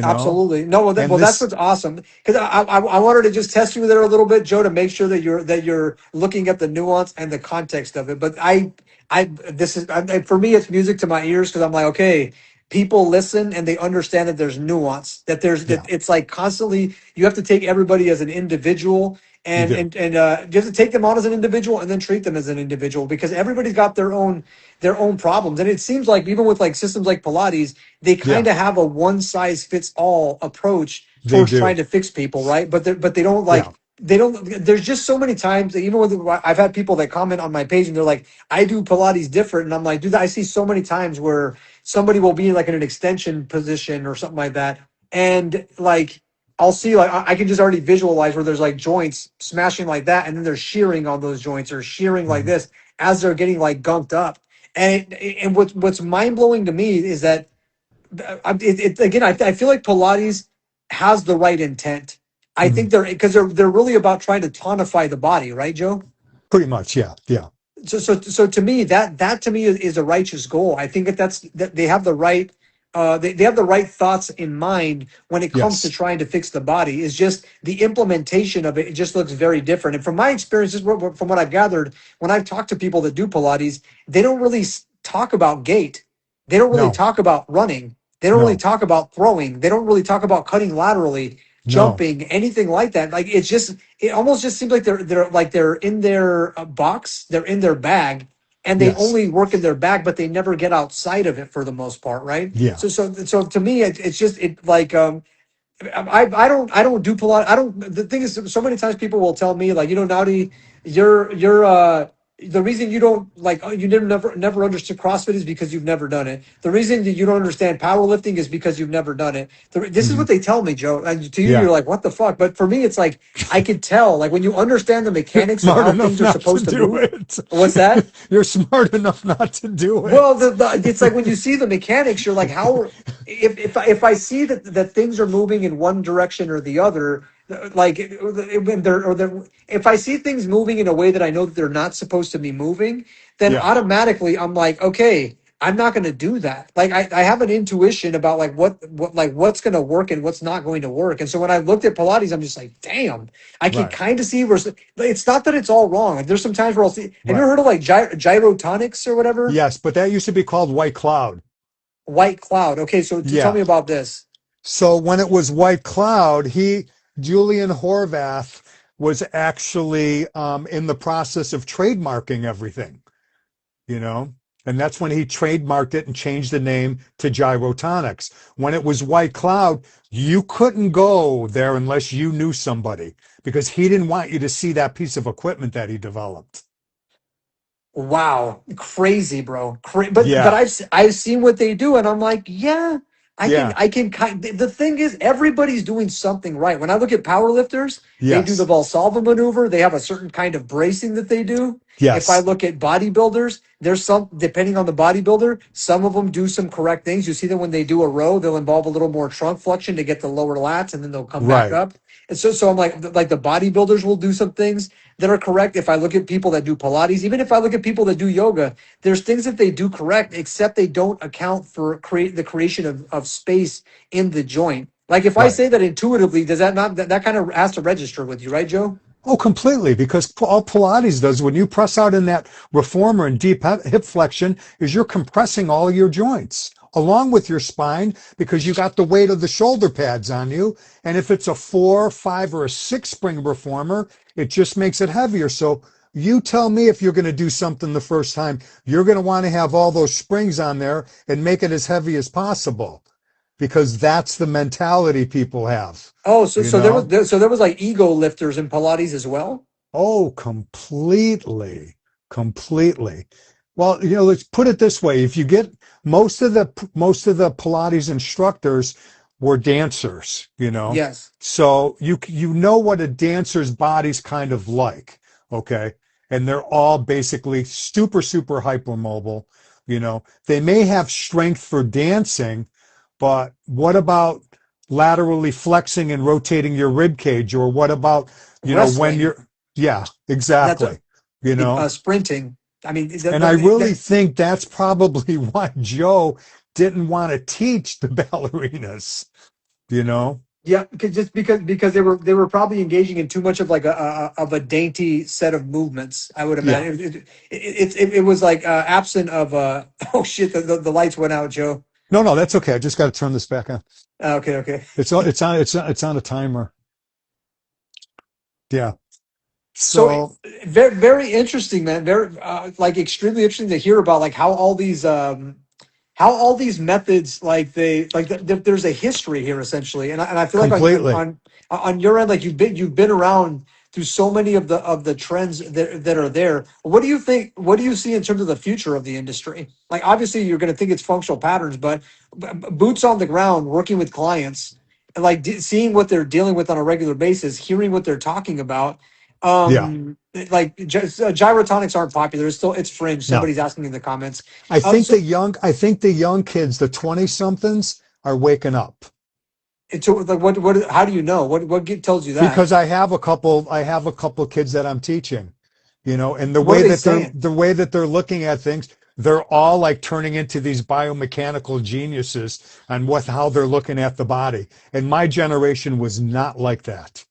S1: Absolutely. No,
S2: and
S1: well, that's
S2: this,
S1: what's awesome. Because I wanted to just test you there a little bit, Joe, to make sure that you're looking at the nuance and the context of it. But this is for me, it's music to my ears because I'm like, okay, people listen and they understand that there's nuance, that
S2: yeah,
S1: it's like constantly you have to take everybody as an individual.
S2: you
S1: And
S2: do.
S1: you have to take them on as an individual and then treat them as an individual because everybody's got their own problems. And it seems like even with like systems like Pilates, they kind
S2: Yeah,
S1: of have a one size fits all approach
S2: they
S1: towards trying
S2: do.
S1: to fix people, right? But they don't
S2: Yeah.
S1: like they don't. There's just so many times that even with I've had people that comment on my page and they're like, "I do Pilates different," and I'm like, "Dude, I see so many times where somebody will be like in an extension position or something like that, and like." I'll see like I can just already visualize where there's like joints smashing like that, and then they're shearing on those joints or shearing like
S2: Mhm.
S1: this as they're getting like gunked up. And what's mind blowing to me is that again, I feel like Pilates has the right intent. I
S2: Mhm.
S1: think they're really about trying to tonify the body, right, Joe?
S2: Pretty much, yeah, yeah.
S1: So to me that to me is a righteous goal. I think that they have the right they have the right thoughts in mind when it comes to
S2: Yes.
S1: trying to fix the body. Is just the implementation of it. It just looks very different. And from my experiences, from what I've gathered, when I've talked to people that do Pilates, they don't really talk about gait. They don't really
S2: No,
S1: talk about running. They don't really
S2: no,
S1: talk about throwing. They don't really talk about cutting laterally,
S2: no.
S1: jumping, anything like that. Like it almost just seems like they're in their box, they're in their bag, and they
S2: Yes.
S1: only work in their bag, but they never get outside of it for the most part, right?
S2: Yeah.
S1: So to me, it's just it like I don't do Pilates. I don't. The thing is, so many times people will tell me like, Nowdy, you're the reason you don't like you never understood CrossFit is because you've never done it. The reason that you don't understand powerlifting is because you've never done it. This is
S2: Mhm.
S1: what they tell me, Joe. And to you,
S2: Yeah.
S1: you're like, what the fuck? But for me, it's like I could tell. Like when you understand the
S2: You're
S1: mechanics of
S2: smart
S1: how
S2: enough
S1: things are
S2: not to
S1: supposed to
S2: do
S1: move.
S2: it.
S1: What's that?
S2: You're smart enough not to do
S1: Well,
S2: it.
S1: it's like when you see the mechanics, you're like, how if I see that things are moving in one direction or the other, like when if I see things moving in a way that I know that they're not supposed to be moving, then
S2: Yeah.
S1: automatically I'm like, okay, I'm not going to do that. Like I have an intuition about like what like what's going to work and what's not going to work. And so when I looked at Pilates, I'm just like, damn, I can
S2: Right.
S1: kind of see where it's not that it's all wrong. Like there's some times where I'll see. Have you ever
S2: Right.
S1: heard of like gyrotonics or whatever?
S2: Yes, but that used to be called White Cloud.
S1: White Cloud. Okay, so tell
S2: Yeah.
S1: me about this.
S2: So when it was White Cloud, Julian Horvath, was actually in the process of trademarking everything, you know? And that's when he trademarked it and changed the name to Gyrotonics. When it was White Cloud, you couldn't go there unless you knew somebody because he didn't want you to see that piece of equipment that he developed.
S1: Wow, crazy, bro. But
S2: Yeah.
S1: I've seen what they do, and I'm like, yeah.
S2: Yeah.
S1: I can the thing is everybody's doing something right. When I look at power lifters, they do the
S2: Yes.
S1: Valsalva maneuver. They have a certain kind of bracing that they do. If I
S2: Yes.
S1: look at bodybuilders, there's some, depending on the bodybuilder, some of them do some correct things. You see them when they do a row, they'll involve a little more trunk flexion to get the lower lats, and then they'll come back
S2: Right.
S1: up. And so I'm like the bodybuilders will do some things that are correct. If I look at people that do Pilates, even if I look at people that do yoga, there's things that they do correct, except they don't account for the creation of space in the joint. Like if I
S2: Right.
S1: say that intuitively, does that not that kind of has to register with you, right, Joe?
S2: Oh, completely. Because all Pilates does when you press out in that reformer and deep hip flexion is you're compressing all your joints along with your spine because you got the weight of the shoulder pads on you. And if it's a 4, 5, or a 6 spring reformer, it just makes it heavier. So you tell me if you're going to do something the first time, you're going to want to have all those springs on there and make it as heavy as possible because that's the mentality people have,
S1: Oh,
S2: you know?
S1: so there was like ego lifters in Pilates as well.
S2: Oh, completely, completely. Well, let's put it this way. If you get most of the Pilates instructors were dancers.
S1: Yes.
S2: So you know what a dancer's body's kind of like, okay? And they're all basically super, super hypermobile. They may have strength for dancing, but what about laterally flexing and rotating your rib cage? Or what about, when
S1: Wrestling.
S2: you're yeah,
S1: That's a
S2: exactly. You know,
S1: sprinting. I mean,
S2: and I really think that's probably why Joe didn't want to teach the ballerinas, you know?
S1: yeah, because they were probably engaging in too much of like a dainty set of movements. I would
S2: Yeah.
S1: imagine it was like absent of oh shit, the lights went out, Joe.
S2: No, no, that's okay. I just got to turn this back on.
S1: Okay, okay.
S2: It's on a timer. Yeah.
S1: So
S2: So,
S1: very very interesting, man. Very like extremely interesting to hear about like how all these methods like there's a history here essentially, and I feel like
S2: completely.
S1: on your end like you've been around through so many of the trends that are there. What do you think? What do you see in terms of the future of the industry? Like obviously you're going to think it's functional patterns, but boots on the ground, working with clients, and like seeing what they're dealing with on a regular basis, hearing what they're talking about.
S2: Yeah.
S1: Like gyrotonics aren't popular. It's fringe.
S2: No.
S1: Somebody's asking in the comments.
S2: I think
S1: So
S2: the young kids, the 20 somethings are waking up.
S1: so like how do you know? Tells you that?
S2: Because I have a couple kids that I'm teaching, and the
S1: What are
S2: way
S1: they
S2: that they're
S1: saying?
S2: the way that they're looking at things, they're all like turning into these biomechanical geniuses on how they're looking at the body. And my generation was not like that,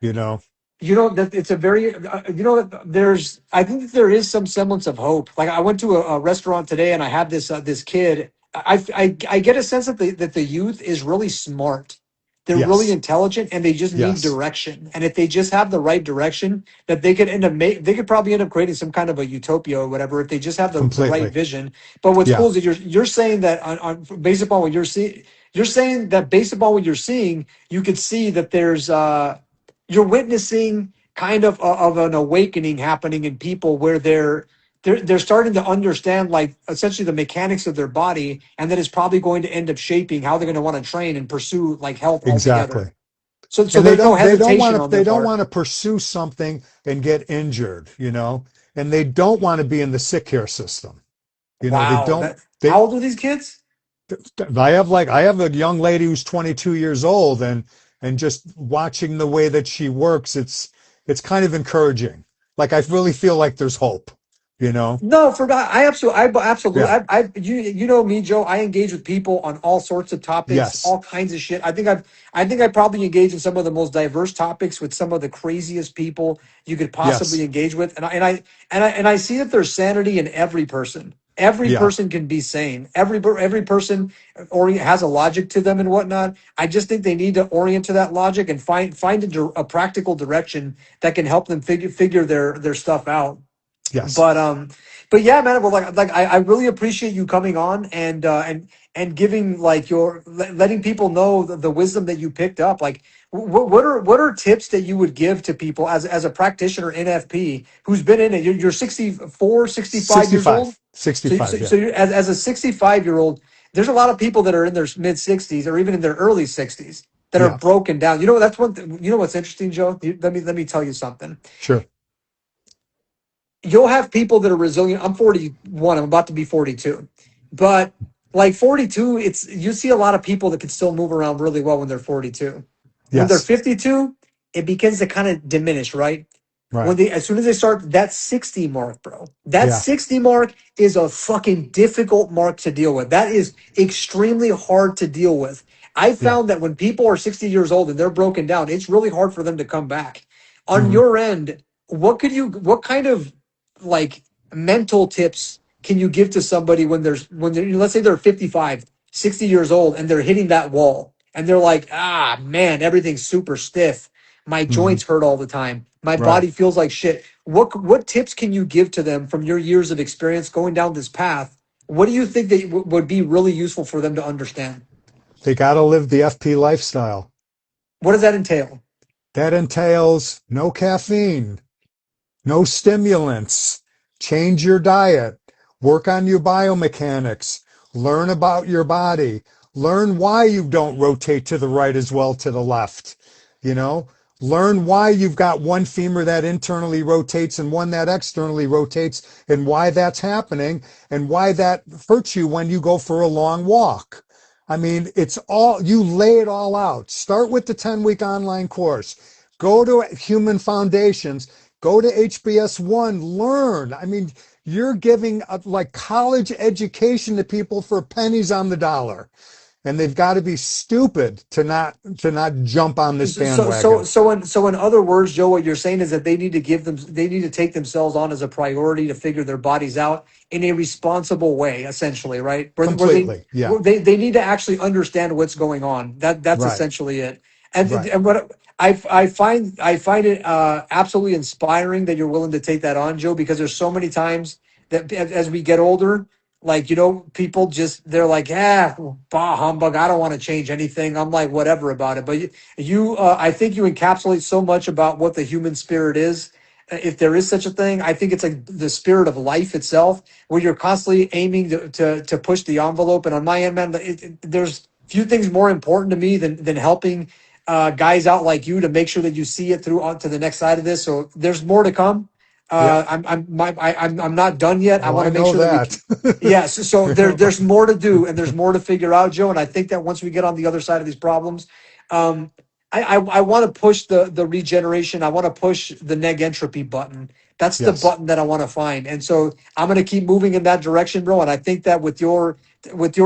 S2: you know.
S1: You know that it's a very you know that there's I think that there is some semblance of hope. Like I went to a restaurant today and I had this kid. I get a sense that the youth is really smart. They're really
S2: Yes,
S1: intelligent and they just need
S2: yes,
S1: direction. And if they just have the right direction, that they could they could probably end up creating some kind of a utopia or whatever if they just have the right
S2: completely.
S1: vision. But what's
S2: Yeah,
S1: cool is that you're saying that based upon what you're seeing, you're saying that based upon what you're seeing, you could see that there's you're witnessing kind of an awakening happening in people where they're starting to understand like essentially the mechanics of their body, and that is probably going to end up shaping how they're going to want to train and pursue like health altogether.
S2: exactly.
S1: So
S2: And they
S1: there's no
S2: don't they don't want
S1: hesitation
S2: to
S1: on
S2: they
S1: their
S2: don't
S1: part.
S2: want to pursue something and get injured. And they don't want to be in the sick care system. They
S1: Wow,
S2: don't
S1: that
S2: they
S1: how old are these kids?
S2: I have a young lady who's 22 years old, and just watching the way that she works, it's kind of encouraging. Like I really feel like there's hope, you know?
S1: No, for I absolutely,
S2: Yeah.
S1: you know me, Joe. I engage with people on all sorts of topics,
S2: Yes.
S1: all kinds of shit. I think I probably engage in some of the most diverse topics with some of the craziest people you could possibly
S2: Yes.
S1: engage with, and I see that there's sanity in every person. Every
S2: Yeah.
S1: person can be sane. Every person has a logic to them and whatnot. I just think they need to orient to that logic and find a practical direction that can help them figure their stuff out.
S2: Yes.
S1: But yeah, man. Well, I really appreciate you coming on and giving like letting people know the wisdom that you picked up. Like, what are tips that you would give to people as a practitioner in FP who's been in it? You're 64, 65 years old.
S2: 65. 65.
S1: So
S2: Yeah.
S1: you're, as a 65-year-old. there's a lot of people that are in their mid 60s or even in their early 60s that are
S2: Yeah,
S1: broken down. You know, that's one thing. You know what's interesting, Joe? Let me tell you something.
S2: sure.
S1: You'll have people that are resilient. I'm 41. I'm about to be 42, but like 42, it's you see a lot of people that can still move around really well when they're 42. When they're
S2: Yes,
S1: 52, it begins to kind of diminish, right? When
S2: right.
S1: they, as soon as they start that 60 mark, bro, that
S2: Yeah.
S1: 60 mark is a fucking difficult mark to deal with. That is extremely hard to deal with. I
S2: Yeah.
S1: found that when people are 60 years old and they're broken down, it's really hard for them to come back. On
S2: Hmm.
S1: your end, what kind of like mental tips can you give to somebody when they're, let's say they're 55, 60 years old and they're hitting that wall and they're like, ah, man, everything's super stiff. My
S2: Hmm.
S1: joints hurt all the time. My
S2: Right.
S1: body feels like shit. What tips can you give to them from your years of experience going down this path? What do you think that would be really useful for them to understand?
S2: They got to live the FP lifestyle.
S1: What does that entail?
S2: That entails no caffeine, no stimulants, change your diet, work on your biomechanics, learn about your body, learn why you don't rotate to the right as well to the left, you know, learn why you've got one femur that internally rotates and one that externally rotates and why that's happening and why that hurts you when you go for a long walk. I mean, it's all, you lay it all out. Start with the 10-week online course. Go to Human Foundations. Go to HBS1, learn. I mean, you're giving like college education to people for pennies on the dollar, and they've got to be stupid to not jump on this bandwagon.
S1: So in other words, Joe, what you're saying is that they need to take themselves on as a priority to figure their bodies out in a responsible way, essentially, right?
S2: Completely. Yeah.
S1: Where they need to actually understand what's going on. That's
S2: Right.
S1: essentially it. And
S2: Right.
S1: and what I find it absolutely inspiring that you're willing to take that on, Joe, because there's so many times that as we get older, like, you know, people just they're like, bah humbug, I don't want to change anything. I'm like, whatever about it. But I think you encapsulate so much about what the human spirit is. If there is such a thing, I think it's like the spirit of life itself, where you're constantly aiming to push the envelope. And on my end, man, there's few things more important to me than helping guys out like you to make sure that you see it through on to the next side of this. So there's more to come.
S2: Yep.
S1: I'm not done yet. I
S2: Oh,
S1: want
S2: I
S1: to make
S2: know
S1: sure that we
S2: that.
S1: can. Yes, so there's more to do and there's more to figure out, Joe. And I think that once we get on the other side of these problems, um, I want to push the regeneration. I want to push the neg entropy button. That's the
S2: Yes.
S1: button that I want to find. And so I'm going to keep moving in that direction, bro. And I think that with your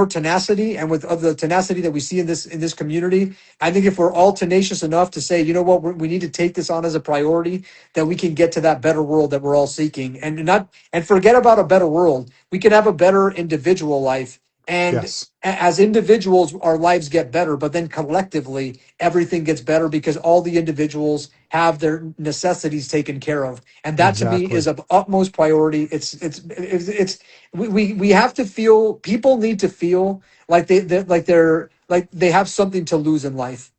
S1: tenacity and with of the tenacity that we see in this community, I think if we're all tenacious enough to say, you know what, we need to take this on as a priority, that we can get to that better world that we're all seeking, and forget about a better world. We can have a better individual life, and
S2: Yes.
S1: as individuals, our lives get better, but then collectively, everything gets better because all the individuals have their necessities taken care of, and that to me is
S2: Exactly.
S1: of utmost priority. It's we have to feel. People need to feel like like they have something to lose in life.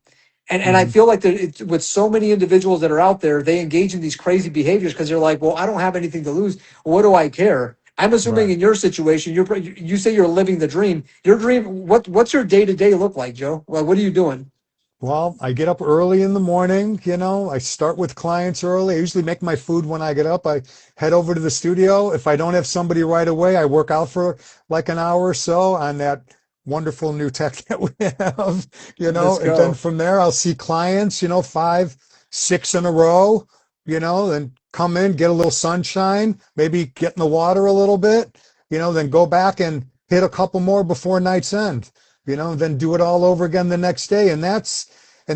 S1: And I
S2: Hmm.
S1: feel like with so many individuals that are out there, they engage in these crazy behaviors because they're like, well, I don't have anything to lose. What do I care? I'm assuming
S2: Right.
S1: in your situation, you say you're living the dream. Your dream, what's your day to day look like, Joe? Well, what are you doing?
S2: Well, I get up early in the morning, you know, I start with clients early. I usually make my food when I get up. I head over to the studio. If I don't have somebody right away, I work out for like an hour or so on that wonderful new tech that we have, you know,
S1: Let's
S2: and then
S1: go.
S2: from there, I'll see clients, you know, five, six in a row, you know, then come in, get a little sunshine, maybe get in the water a little bit, you know, then go back and hit a couple more before night's end, you know, then do it all over again the next day. And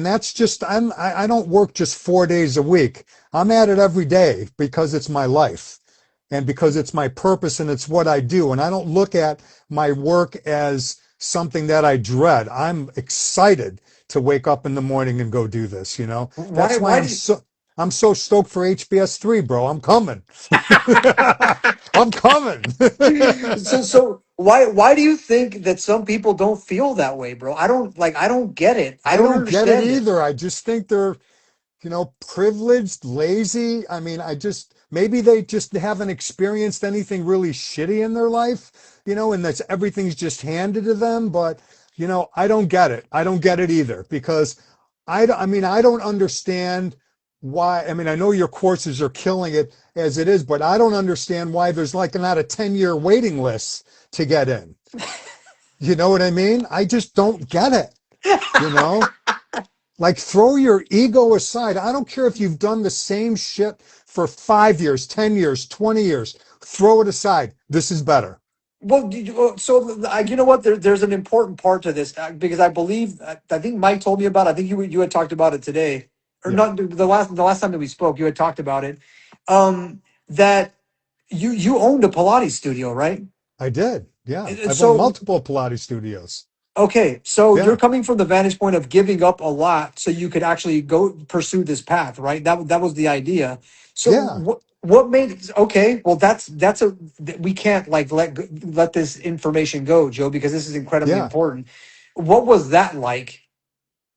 S2: that's just I don't work just 4 days a week. I'm at it every day because it's my life and because it's my purpose and it's what I do. And I don't look at my work as something that I dread. I'm excited to wake up in the morning and go do this, you know.
S1: Why
S2: That's why
S1: why do
S2: I'm so stoked for HBS3, bro. I'm coming. I'm coming.
S1: so why do you think that some people don't feel that way, bro? I don't get it. I
S2: I
S1: don't
S2: don't get it
S1: understand it.
S2: either. I just think they're, you know, privileged, lazy. I mean, I just Maybe they just haven't experienced anything really shitty in their life, and that's everything's just handed to them. But, I don't get it. I don't get it either because I mean, I don't understand why. I mean, I know your courses are killing it as it is, but I don't understand why there's like not a 10-year waiting list to get in. You know what I mean? I just don't get it, you know? Like, throw your ego aside. I don't care if you've done the same shit for 5 years, 10 years, 20 years. Throw it aside. This is better.
S1: Well, so you know what? There's an important part to this because I believe I think Mike told me about. It. I think you had talked about it today, or
S2: Yeah,
S1: not the last time that we spoke. You had talked about it. That you owned a Pilates studio, right?
S2: I did. Yeah.
S1: And
S2: I've owned
S1: so
S2: multiple Pilates studios.
S1: okay, so you're
S2: Yeah.
S1: coming from the vantage point of giving up a lot so you could actually go pursue this path, right? That was the idea. So
S2: Yeah.
S1: what made okay? Well, we can't like let this information go, Joe, because this is incredibly
S2: Yeah.
S1: important. What was that like?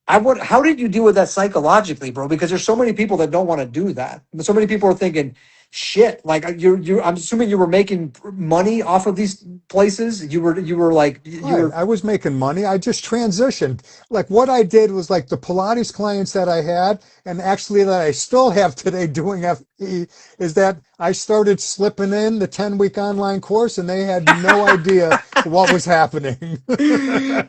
S1: How did you deal with that psychologically, bro? Because there's so many people that don't want to do that. So many people are thinking, shit, like I'm assuming you were making money off of these places. You were like you
S2: Right.
S1: were
S2: I was making money. I just transitioned. Like what I did was like the Pilates clients that I had, and actually that I still have today doing FP, is that I started slipping in the 10-week online course and they had no idea what was happening.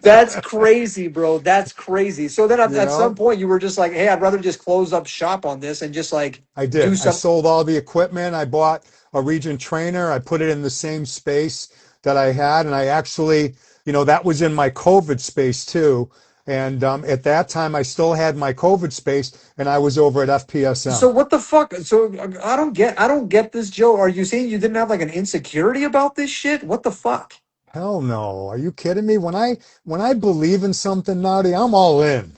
S1: That's crazy, bro. That's crazy. So then
S2: You
S1: at some
S2: know?
S1: point you were just like, hey, I'd rather just close up shop on this and just like
S2: I
S1: do
S2: did. I
S1: some.
S2: sold all the equipment. I bought a Region trainer. I put it in the same space that I had. And I actually, that was in my COVID space too. And at that time, I still had my COVID space and I was over at
S1: So
S2: FPSM.
S1: what the fuck? So I don't get this, Joe. Are you saying you didn't have like an insecurity about this shit? What the fuck?
S2: Hell no. Are you kidding me? When I believe in something, Naughty, I'm all in.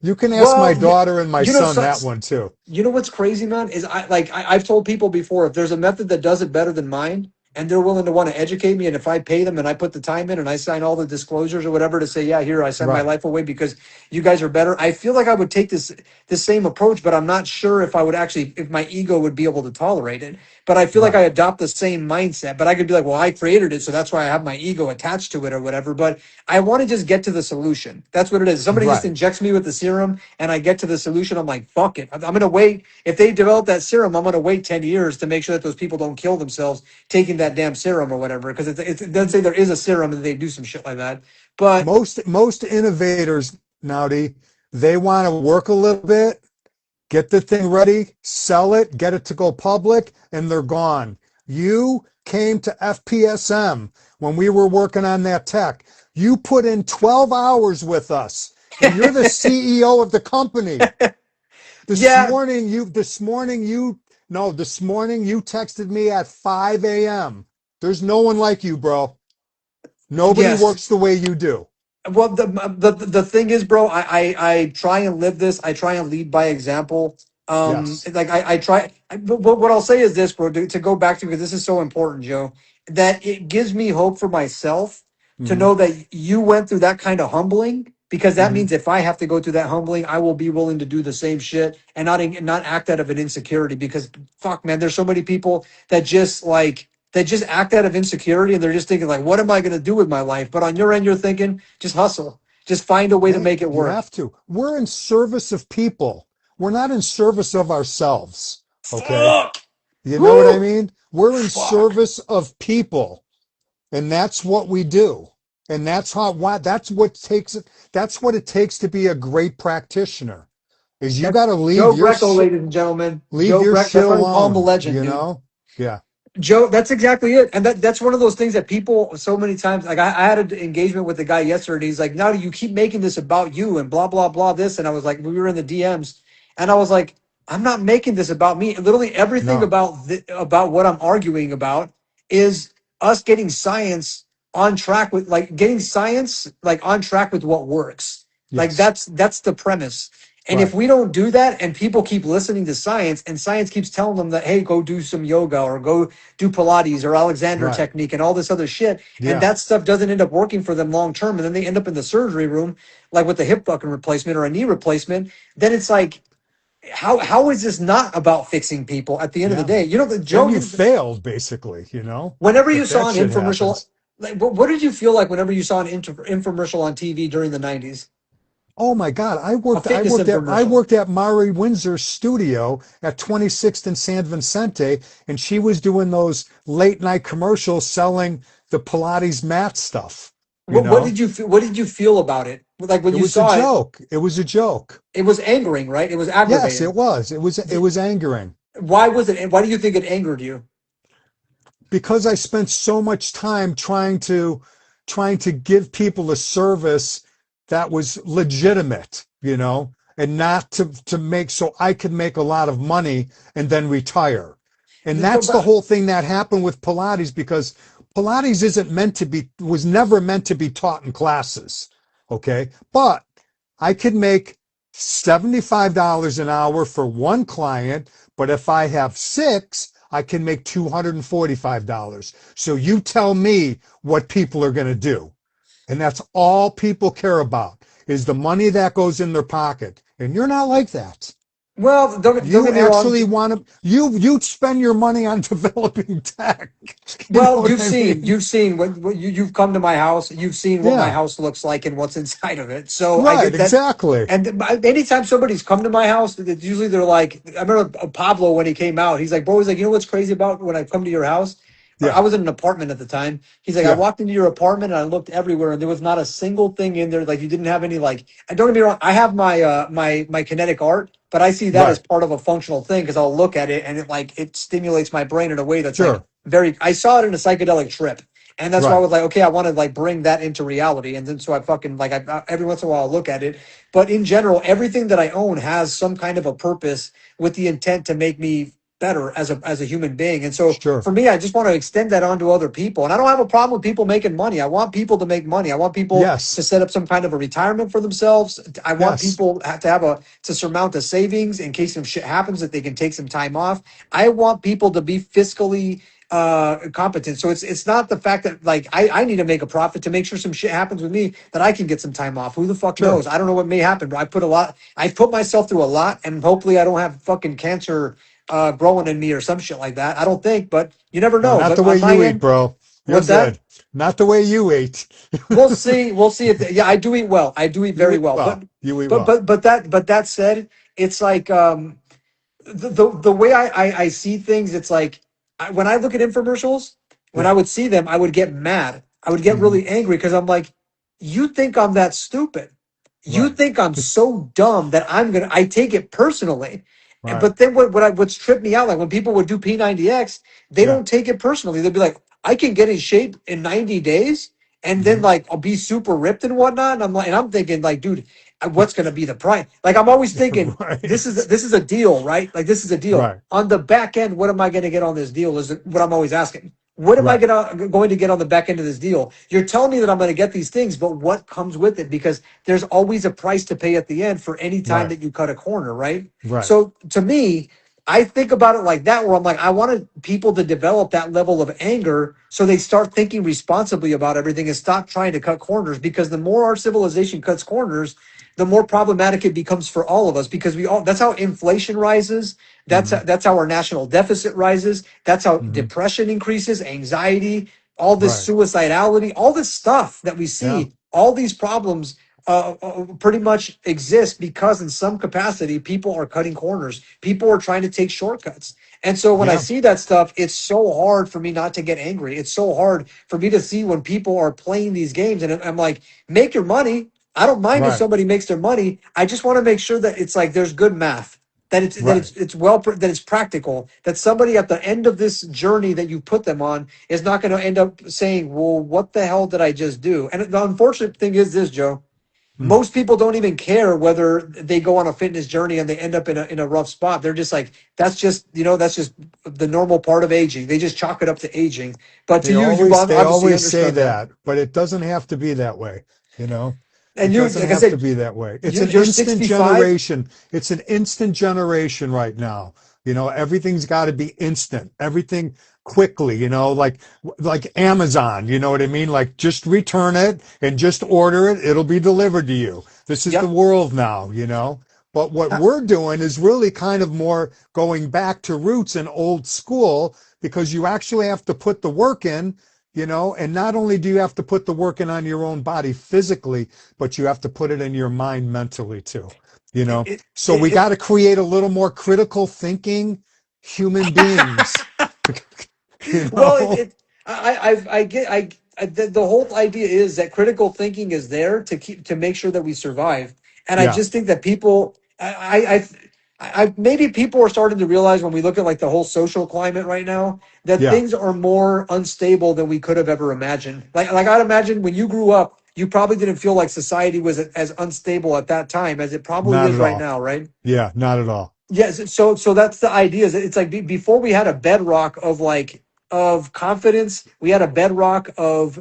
S2: You can ask my
S1: Well,
S2: daughter and my
S1: you know,
S2: son
S1: so,
S2: that one too.
S1: you know what's crazy, man, is I've told people before if there's a method that does it better than mine and they're willing to want to educate me and if I pay them and I put the time in and I sign all the disclosures or whatever to say, yeah, here I send my
S2: Right.
S1: life away because you guys are better. I feel like I would take this same approach, but I'm not sure if I would actually if my ego would be able to tolerate it. But I feel like I
S2: Right.
S1: adopt the same mindset. But I could be like, well, I created it, so that's why I have my ego attached to it or whatever. But I want to just get to the solution. That's what it is. Somebody just
S2: Right.
S1: injects me with the serum and I get to the solution. I'm like, fuck it. I'm going to wait. If they develop that serum, I'm going to wait 10 years to make sure that those people don't kill themselves taking that damn serum or whatever. Because it doesn't say there is a serum and they do some shit like that. But
S2: Most innovators, Naughty, they want to work a little bit, get the thing ready, sell it, get it to go public, and they're gone. You came to FPSM when we were working on that tech. You put in 12 hours with us, and you're the CEO of the company. This
S1: yeah,
S2: morning you this morning you no, this morning you texted me at 5 a.m. There's no one like you, bro. Nobody
S1: yes.
S2: works the way you do.
S1: Well, the thing is, bro, I try and live this. I try and lead by example.
S2: Yes.
S1: Like I try. But what I'll say is this, bro, to go back to because this is so important, Joe, that it gives me hope for myself to
S2: Hmm.
S1: know that you went through that kind of humbling. Because that
S2: Hmm.
S1: means if I have to go through that humbling, I will be willing to do the same shit and not act out of an insecurity. Because fuck, man, there's so many people that just act out of insecurity and they're just thinking like, what am I going to do with my life? But on your end, you're thinking, just hustle, just find a way to
S2: Hey,
S1: make it
S2: you
S1: work.
S2: have to. We're in service of people. We're not in service of ourselves. Okay.
S1: Fuck.
S2: You know what I
S1: Whoo.
S2: mean? We're in
S1: Fuck.
S2: service of people. And that's what we do. And that's what it takes to be a great practitioner. Is you
S1: That's
S2: got to
S1: Joe Greco, ladies and gentlemen.
S2: leave
S1: Joe
S2: your
S1: Greco. That's
S2: shit
S1: why we call him the
S2: alone,
S1: legend,
S2: you
S1: dude.
S2: know? Yeah.
S1: Joe, that's exactly it. And that's one of those things that people so many times like I had an engagement with the guy yesterday. He's like, now you keep making this about you and blah, blah, blah, this. And I was like, we were in the DMs and I was like, I'm not making this about me. Literally everything
S2: No.
S1: about what I'm arguing about is us getting science on track with like getting science like on track with what works. Like
S2: Yes.
S1: that's the premise. And if
S2: Right.
S1: we don't do that and people keep listening to science and science keeps telling them that, hey, go do some yoga or go do Pilates or Alexander
S2: Right.
S1: technique and all this other shit. And
S2: Yeah.
S1: that stuff doesn't end up working for them long term. And then they end up in the surgery room, like with a hip fucking replacement or a knee replacement. Then it's like, how is this not about fixing people at the end of the
S2: Yeah.
S1: day? You know, the
S2: Then
S1: Joe,
S2: you failed, basically, you know,
S1: whenever you
S2: if
S1: saw
S2: that
S1: an
S2: shit
S1: infomercial,
S2: happens.
S1: like what did you feel like whenever you saw an infomercial on TV during the 90s?
S2: Oh my God.
S1: A fitness
S2: I
S1: infomercial.
S2: worked at Mari Windsor's studio at 26th and San Vicente, and she was doing those late night commercials selling the Pilates mat stuff, you
S1: What
S2: know?
S1: did you feel, what did you feel about it? Like when
S2: It
S1: you
S2: was a
S1: saw it,
S2: joke. It was a joke.
S1: it was angering, right? It was
S2: Yes, it
S1: aggravating.
S2: was. It
S1: Did,
S2: was angering
S1: why was it? Why do you think it angered you?
S2: because I spent so much time trying to give people a service that was legitimate, you know, and not to make so I could make a lot of money and then retire. And
S1: But,
S2: that's the
S1: but
S2: whole thing that happened with Pilates because Pilates isn't meant to be was never meant to be taught in classes. Okay. But I could make $75 an hour for one client, but if I have six, I can make $245. So you tell me what people are going to do. And that's all people care about is the money that goes in their pocket. And you're not like that.
S1: well, don't
S2: You
S1: get me wrong.
S2: actually want to you spend your money on developing tech. You know
S1: Well,
S2: what I mean?
S1: you've seen what you've come to my house. You've seen what my
S2: Yeah.
S1: house looks like and what's inside of it. So I
S2: Right,
S1: think that,
S2: exactly.
S1: and anytime somebody's come to my house, it's usually they're like, I remember Pablo when he came out. He's like, bro, he's like, you know what's crazy about when I come to your house? I
S2: Yeah.
S1: was in an apartment at the time. He's like, I
S2: Yeah.
S1: walked into your apartment and I looked everywhere and there was not a single thing in there. Like you didn't have any like. And don't get me wrong, I have my kinetic art, but I see that as
S2: Right.
S1: part of a functional thing because I'll look at it and it stimulates my brain in a way that's like
S2: Sure.
S1: very. I saw it in a psychedelic trip. And that's why I
S2: Right.
S1: was like, okay, I want to like bring that into reality. And then so I fucking like every once in a while I'll look at it. But in general, everything that I own has some kind of a purpose with the intent to make me better as a human being. And so
S2: Sure.
S1: for me, I just want to extend that on to other people. And I don't have a problem with people making money. I want people to make money. I want people to
S2: Yes.
S1: set up some kind of a retirement for themselves. I want
S2: Yes.
S1: people to have a to surmount a savings in case some shit happens that they can take some time off. I want people to be fiscally competent. So it's not the fact that like I need to make a profit to make sure some shit happens with me that I can get some time off. Who the fuck
S2: Sure.
S1: knows? I don't know what may happen, but I put myself through a lot and hopefully I don't have fucking cancer growing in me or some shit like that. I don't think, but you never
S2: No,
S1: know.
S2: not
S1: But
S2: the way
S1: on my
S2: you eat,
S1: end,
S2: bro. You're
S1: what's that?
S2: good. Not the way you eat.
S1: We'll see. We'll see if yeah, I do eat well. I do eat
S2: You
S1: very
S2: eat
S1: well.
S2: well. You eat
S1: But
S2: well.
S1: but that said, it's like the way I see things, it's like when I look at infomercials, when I
S2: Yeah.
S1: would see them, I would get mad. I would get
S2: Hmm.
S1: really angry because I'm like, you think I'm that stupid? You
S2: Right.
S1: think I'm so dumb that I take it personally.
S2: Right.
S1: But then what's tripped me out, like when people would do P90X, they
S2: Yeah.
S1: don't take it personally. They'd be like, I can get in shape in 90 days and then
S2: Hmm.
S1: like I'll be super ripped and whatnot. And I'm thinking like, dude, what's gonna be the price? Like I'm always thinking
S2: Right.
S1: this is a deal, right? Like this is a deal.
S2: Right.
S1: On the back end, what am I going to get on this deal? Is what I'm always asking. What am I
S2: Right.
S1: going to get on the back end of this deal? You're telling me that I'm going to get these things, but what comes with it? Because there's always a price to pay at the end for any time
S2: Right.
S1: that you cut a corner, right?
S2: Right.
S1: So to me, I think about it like that, where I'm like, I wanted people to develop that level of anger so they start thinking responsibly about everything and stop trying to cut corners. Because the more our civilization cuts corners, the more problematic it becomes for all of us because we all that's how inflation rises,
S2: Hmm.
S1: that's how our national deficit rises, that's how
S2: Hmm.
S1: depression increases, anxiety, all this
S2: Right.
S1: suicidality, all this stuff that we
S2: Yeah.
S1: see, all these problems pretty much exist because in some capacity people are cutting corners, people are trying to take shortcuts. And so when I
S2: Yeah.
S1: see that stuff, it's so hard for me not to get angry. It's so hard for me to see when people are playing these games and I'm like, make your money. I don't mind if
S2: Right.
S1: somebody makes their money. I just want to make sure that it's like there's good math,
S2: Right.
S1: that it's practical. That somebody at the end of this journey that you put them on is not going to end up saying, "Well, what the hell did I just do?" And the unfortunate thing is this, Joe.
S2: Hmm.
S1: Most people don't even care whether they go on a fitness journey and they end up in a rough spot. They're just like, that's just that's just the normal part of aging. They just chalk it up to aging. But to you, you've
S2: They
S1: obviously
S2: always say
S1: understood that,
S2: that, but it doesn't have to be that way, you know?
S1: and
S2: It
S1: you,
S2: doesn't
S1: like I
S2: have to
S1: said,
S2: be that way. It's an
S1: you're
S2: instant
S1: 65.
S2: generation. It's an instant generation right now. You know, everything's got to be instant. Everything quickly, you know, like Amazon, you know what I mean? Like just return it and just order it, it'll be delivered to you. This is the
S1: Yep.
S2: world now, you know? But what we're doing is really kind of more going back to roots and old school, because you actually have to put the work in, and not only do you have to put the work in on your own body physically, but you have to put it in your mind mentally too,
S1: It, it,
S2: So we
S1: it,
S2: got to create a little more critical thinking human beings, you
S1: Well,
S2: know?
S1: I get, the whole idea is that critical thinking is there to make sure that we survive. And I
S2: Yeah,
S1: just think that people, maybe people are starting to realize when we look at like the whole social climate right now, that
S2: yeah,
S1: things are more unstable than we could have ever imagined. Like I'd imagine when you grew up, you probably didn't feel like society was as unstable at that time as it probably
S2: not
S1: is
S2: at
S1: right
S2: all.
S1: now, right?
S2: Yeah, not at all.
S1: Yes, so that's the idea. Is that it's like before we had a bedrock of of confidence, we had a bedrock of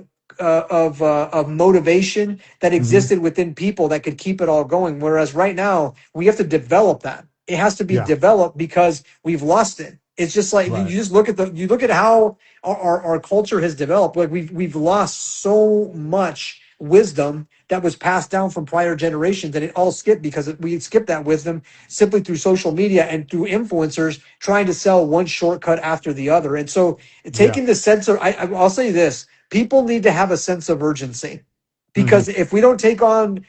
S1: motivation that
S2: Hmm.
S1: existed within people that could keep it all going. Whereas right now we have to develop that. It has to be
S2: Yeah,
S1: developed because we've lost it. It's just like you
S2: right.
S1: just look at you look at how our culture has developed. Like we've lost so much wisdom that was passed down from prior generations, and it all skipped because we skipped that wisdom simply through social media and through influencers trying to sell one shortcut after the other. And so
S2: Yeah.
S1: taking the sense of, I'll say this, people need to have a sense of urgency,
S2: Hmm.
S1: because if we don't take on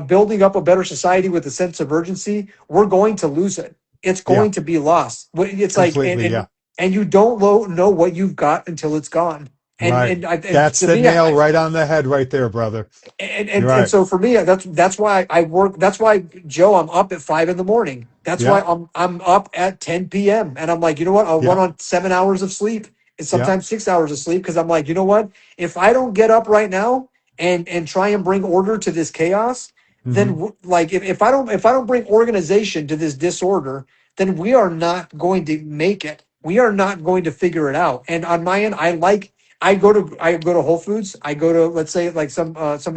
S1: building up a better society with a sense of urgency, we're going to lose it. It's
S2: Yeah,
S1: going to be lost. It's like,
S2: completely. Yeah,
S1: and you don't know what you've got until it's gone.
S2: right.
S1: And
S2: That's
S1: to
S2: the
S1: me,
S2: nail right on the head right there, brother. You're
S1: and
S2: right.
S1: so for me, that's why I work. That's why, Joe, I'm up at 5 in the morning. That's why
S2: Yeah,
S1: I'm up at 10 p.m. And I'm like, you know what? I'll run
S2: yeah,
S1: on 7 hours of sleep and
S2: yeah.
S1: sometimes 6 hours of sleep, because I'm like, you know what? If I don't get up right now and try and bring order to this chaos, then
S2: Hmm.
S1: like if I don't bring organization to this disorder, then we are not going to make it. We are not going to figure it out. And on my end, I go to Whole Foods. I go to, let's say, like some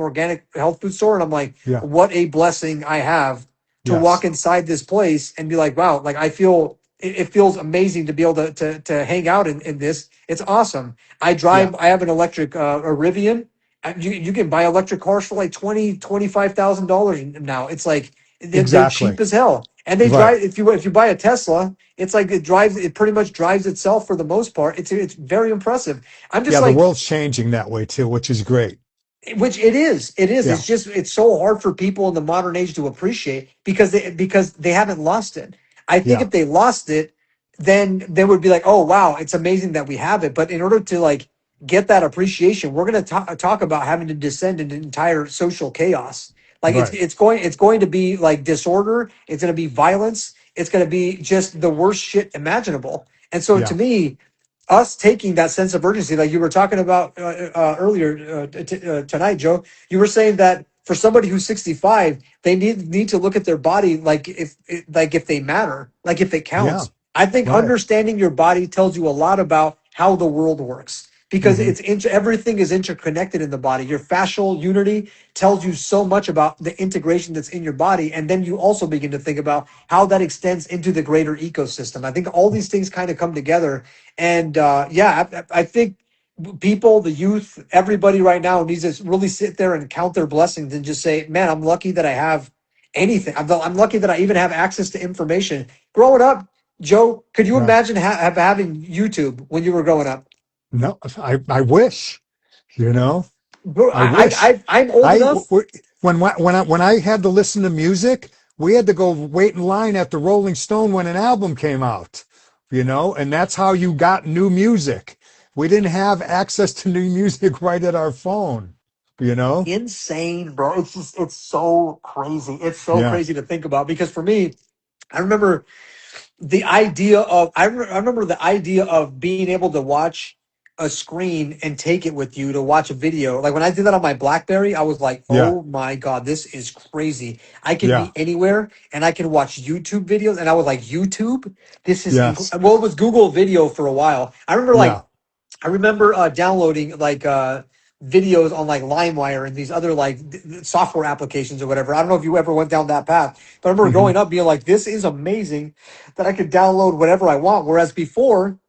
S1: organic health food store, and I'm like,
S2: Yeah.
S1: what a blessing I have to walk
S2: Yes.
S1: inside this place and be like, wow, like I feel it feels amazing to be able to hang out in this. It's awesome.
S2: Yeah.
S1: I have an electric a Rivian. You can buy electric cars for like $25,000 now. It's like they're cheap
S2: Exactly.
S1: as hell, and they
S2: Right.
S1: drive. If you buy a Tesla, it's like it pretty much drives itself for the most part. It's very impressive. I'm just
S2: Yeah, the
S1: like,
S2: world's changing that way too, which is great.
S1: which it is. It is.
S2: Yeah.
S1: It's just it's so hard for people in the modern age to appreciate because they haven't lost it. I think
S2: Yeah.
S1: if they lost it, then they would be like, "Oh wow, it's amazing that we have it." But in order to like get that appreciation, we're going to talk about having to descend into entire social chaos. Like
S2: Right.
S1: it's going to be like disorder. It's going to be violence. It's going to be just the worst shit imaginable. And so to
S2: Yeah.
S1: me, us taking that sense of urgency, like you were talking about earlier tonight, Joe, you were saying that for somebody who's 65, they need to look at their body like if they matter, like if it
S2: Yeah.
S1: counts. I think
S2: Right.
S1: understanding your body tells you a lot about how the world works, because
S2: Hmm.
S1: everything is interconnected in the body. Your fascial unity tells you so much about the integration that's in your body, and then you also begin to think about how that extends into the greater ecosystem. I think all these things kind of come together, and yeah, I think people, the youth, everybody right now needs to really sit there and count their blessings and just say, "Man, I'm lucky that I have anything. I'm lucky that I even have access to information." Growing up, Joe, could you
S2: Right.
S1: imagine having YouTube when you were growing up?
S2: No, I wish, you know,
S1: Bro,
S2: I wish.
S1: I'm old enough.
S2: When I had to listen to music, we had to go wait in line at the Rolling Stone when an album came out, and that's how you got new music. We didn't have access to new music right at our phone, you know?
S1: Insane, bro. It's so crazy. It's so
S2: Yeah.
S1: crazy to think about, because for me, I remember I remember the idea of being able to watch a screen and take it with you to watch a video. Like when I did that on my BlackBerry, I was like,
S2: Yeah.
S1: "Oh my God, this is crazy. I can
S2: Yeah.
S1: be anywhere and I can watch YouTube videos." And I was like, "YouTube? This is
S2: Yes.
S1: well, it was Google Video for a while.
S2: Yeah.
S1: I remember downloading videos on like LimeWire and these other software applications or whatever. I don't know if you ever went down that path, but I remember
S2: Hmm.
S1: growing up being like, "This is amazing that I could download whatever I want." Whereas before,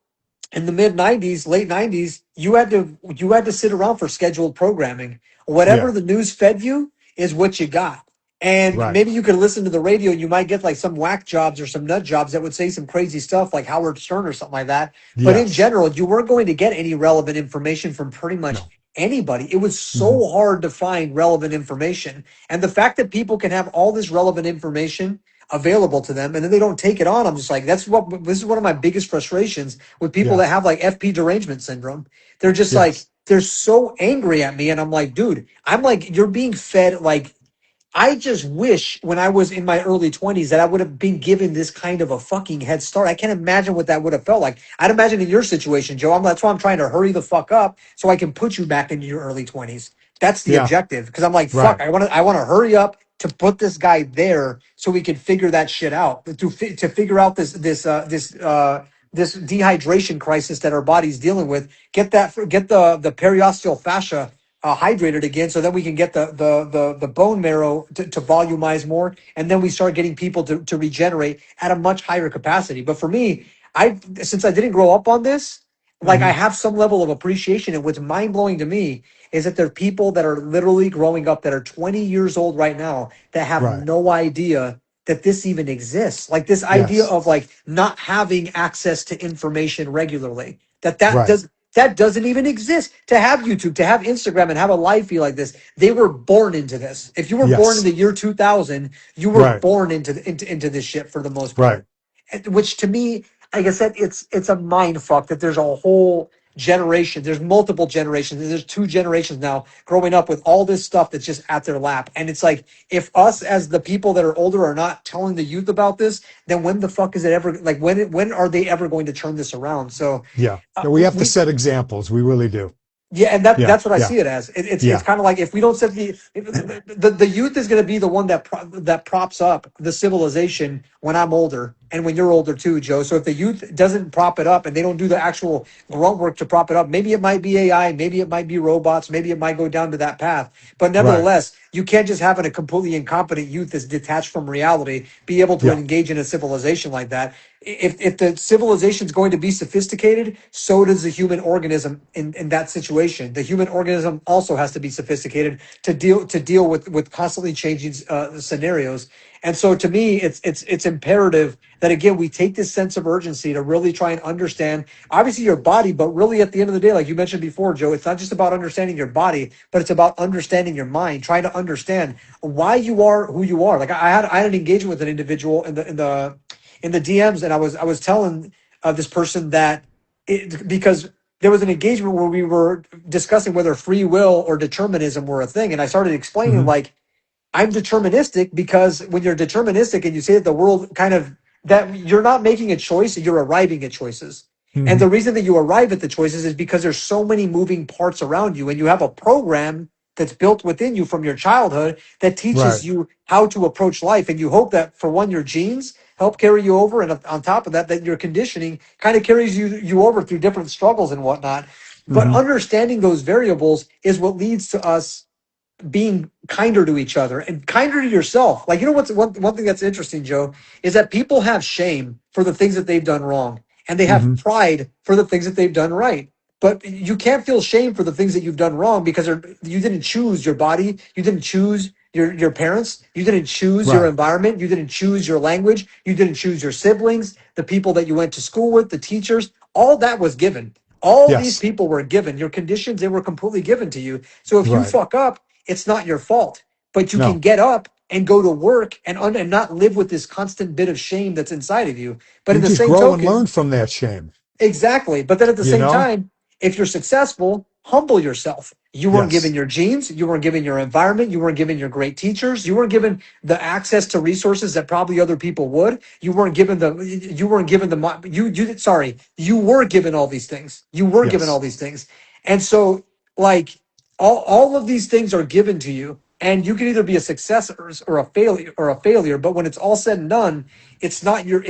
S1: in the mid '90s, late '90s, you had to sit around for scheduled programming. Whatever
S2: Yeah.
S1: the news fed you is what you got. And
S2: Right.
S1: maybe you could listen to the radio and you might get like some whack jobs or some nut jobs that would say some crazy stuff like Howard Stern or something like that. But in
S2: Yes.
S1: general, you weren't going to get any relevant information from pretty much
S2: No.
S1: anybody. It was
S2: Hmm.
S1: so hard to find relevant information. And the fact that people can have all this relevant information available to them and then they don't take it on, I'm just like, this is one of my biggest frustrations with people
S2: Yeah.
S1: that have like FP derangement syndrome. They're just like,
S2: Yes.
S1: they're so angry at me. And I'm like, dude, I'm like, you're being fed like, I just wish when I was in my early 20s that I would have been given this kind of a fucking head start. I can't imagine what that would have felt like. I'd imagine in your situation, Joe, that's why I'm trying to hurry the fuck up so I can put you back into your early 20s. That's the
S2: Yeah.
S1: objective. Because I'm like, fuck,
S2: Right.
S1: I want to hurry up to put this guy there so we can figure that shit out. To figure out this dehydration crisis that our body's dealing with. Get the periosteal fascia hydrated again, so then we can get the bone marrow to volumize more, and then we start getting people to regenerate at a much higher capacity. But for me, since I didn't grow up on this, like I
S2: Hmm.
S1: have some level of appreciation. And what's mind blowing to me is that there are people that are literally growing up that are 20 years old right now that have
S2: Right.
S1: no idea that this even exists. Like this idea
S2: Yes.
S1: of like not having access to information regularly. That
S2: Right.
S1: does that doesn't even exist. To have YouTube, to have Instagram, and have a live feed like this, they were born into this. If you were born in
S2: Yes.
S1: the year 2000, you were
S2: Right.
S1: born into this shit for the most
S2: Right.
S1: part. Which to me, like I said, it's a mind fuck that there's a whole generation, there's multiple generations, there's two generations now growing up with all this stuff that's just at their lap. And it's like, if us as the people that are older are not telling the youth about this, then when the fuck is it ever like when are they ever going to turn this around? So
S2: Yeah. Yeah. We have to
S1: we
S2: set examples. We really do.
S1: yeah, and
S2: Yeah.
S1: that's what I
S2: Yeah.
S1: see it as. It's
S2: Yeah.
S1: kind of like if we don't set the youth is going to be the one that props up the civilization when I'm older and when you're older too, Joe. So if the youth doesn't prop it up and they don't do the actual grunt work to prop it up, maybe it might be AI, maybe it might be robots, maybe it might go down to that path. But
S2: Right.
S1: nevertheless, you can't just have a completely incompetent youth that's detached from reality be able to
S2: Yeah.
S1: engage in a civilization like that. If the civilization is going to be sophisticated, so does the human organism in that situation. The human organism also has to be sophisticated to deal with constantly changing scenarios. And so to me, it's imperative that again we take this sense of urgency to really try and understand obviously your body, but really at the end of the day, like you mentioned before, Joe, it's not just about understanding your body, but it's about understanding your mind, trying to understand why you are who you are. Like I had an engagement with an individual in the DMs, and I was telling this person that because there was an engagement where we were discussing whether free will or determinism were a thing, and I started explaining
S2: Hmm.
S1: like I'm deterministic because when you're deterministic and you say that the world kind of that you're not making a choice, you're arriving at choices. And
S2: Hmm.
S1: the reason that you arrive at the choices is because there's so many moving parts around you and you have a program that's built within you from your childhood that
S2: Right.
S1: teaches you how to approach life. And you hope that for one, your genes help carry you over. And on top of that, that your conditioning kind of carries you over through different struggles and whatnot. But
S2: Hmm.
S1: understanding those variables is what leads to us being kinder to each other and kinder to yourself. Like, you know what's one thing that's interesting, Joe, is that people have shame for the things that they've done wrong and they have
S2: Hmm.
S1: pride for the things that they've done right. But you can't feel shame for the things that you've done wrong because you didn't choose your body, you didn't choose your parents, you didn't choose your
S2: Right.
S1: environment, you didn't choose your language, you didn't choose your siblings, the people that you went to school with, the teachers, all that was given. All these
S2: Yes.
S1: people were given. Your conditions, they were completely given to you. So if you
S2: Right.
S1: fuck up, it's not your fault, but you can
S2: No.
S1: get up and go to work and not live with this constant bit of shame that's inside of you. But in
S2: And
S1: the
S2: just
S1: same
S2: grow and learn
S1: token,
S2: from that shame.
S1: exactly. But then at the
S2: You
S1: same
S2: know?
S1: time, if you're successful, humble yourself. You weren't given
S2: Yes.
S1: your genes, you weren't given your environment, you weren't given your great teachers, you weren't given the access to resources that probably other people would. You were given all these things. You were given all
S2: Yes.
S1: these things. And so like all of these things are given to you and you can either be a success or a failure, but when it's all said and done, it's not your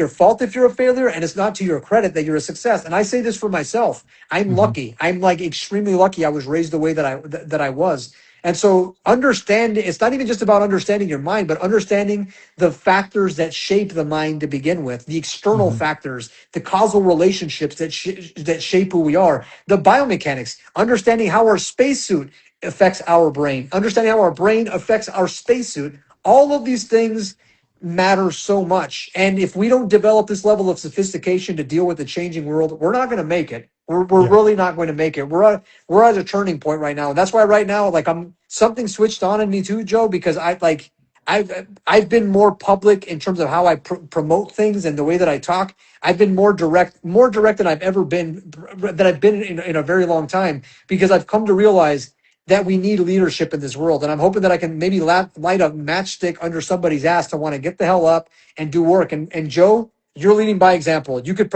S1: fault if you're a failure, and it's not to your credit that you're a success. And I say this for myself. I'm
S2: Hmm.
S1: lucky. I'm like extremely lucky I was raised the way that I was. And so understand it's not even just about understanding your mind, but understanding the factors that shape the mind to begin with, the external
S2: Hmm.
S1: factors, the causal relationships that shape who we are, the biomechanics, understanding how our spacesuit affects our brain, understanding how our brain affects our spacesuit. All of these things matter so much. And if we don't develop this level of sophistication to deal with the changing world, we're not going to make it. We're
S2: Yeah.
S1: really not going to make it. We're at a turning point right now. And that's why right now, like I'm something switched on in me too, Joe, because I've been more public in terms of how I promote things and the way that I talk. I've been more direct than I've ever been, that I've been in a very long time, because I've come to realize that we need leadership in this world. And I'm hoping that I can maybe light a matchstick under somebody's ass to want to get the hell up and do work. And Joe, you're leading by example. You could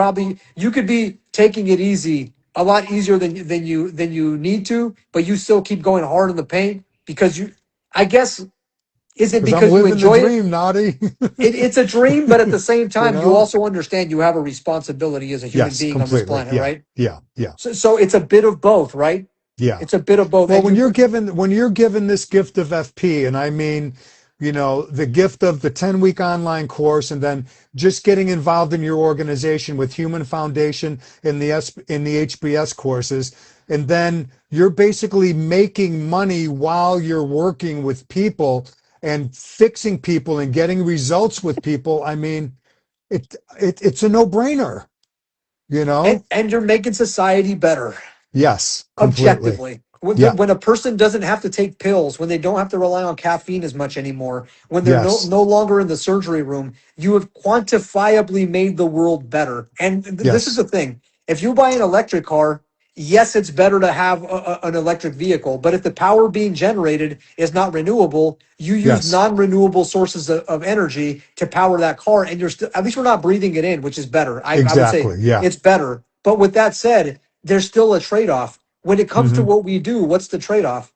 S1: be taking it easy, a lot easier than you need to, but you still keep going hard in the paint because I guess, is it
S2: Because I'm
S1: because you
S2: living the
S1: enjoy it?
S2: dream, Naughty.
S1: It's a dream, but at the same
S2: You
S1: time, you
S2: know?
S1: also understand you have a responsibility as a human
S2: Yes,
S1: being on this
S2: completely.
S1: planet,
S2: Yeah.
S1: right?
S2: Yeah. Yeah.
S1: So it's a bit of both, right?
S2: Yeah.
S1: It's a bit of both.
S2: Well,
S1: And you,
S2: when you're given this gift of FP, and I mean, the gift of the 10-week online course, and then just getting involved in your organization with Human Foundation in the HBS courses, and then you're basically making money while you're working with people and fixing people and getting results with people. I mean, it's a no-brainer, you know?
S1: and you're making society better.
S2: Yes, completely.
S1: Objectively,
S2: Yeah.
S1: when a person doesn't have to take pills, when they don't have to rely on caffeine as much anymore, when they're
S2: Yes.
S1: no longer in the surgery room, you have quantifiably made the world better. And this is
S2: Yes.
S1: the thing: if you buy an electric car, yes, it's better to have an electric vehicle. But if the power being generated is not renewable, you use
S2: Yes.
S1: non-renewable sources of energy to power that car, and you're still, at least we're not breathing it in, which is better. I would say
S2: Exactly. Yeah.
S1: it's better. But with that said, there's still a trade-off. When it comes to
S2: Hmm.
S1: what we do, what's the trade-off?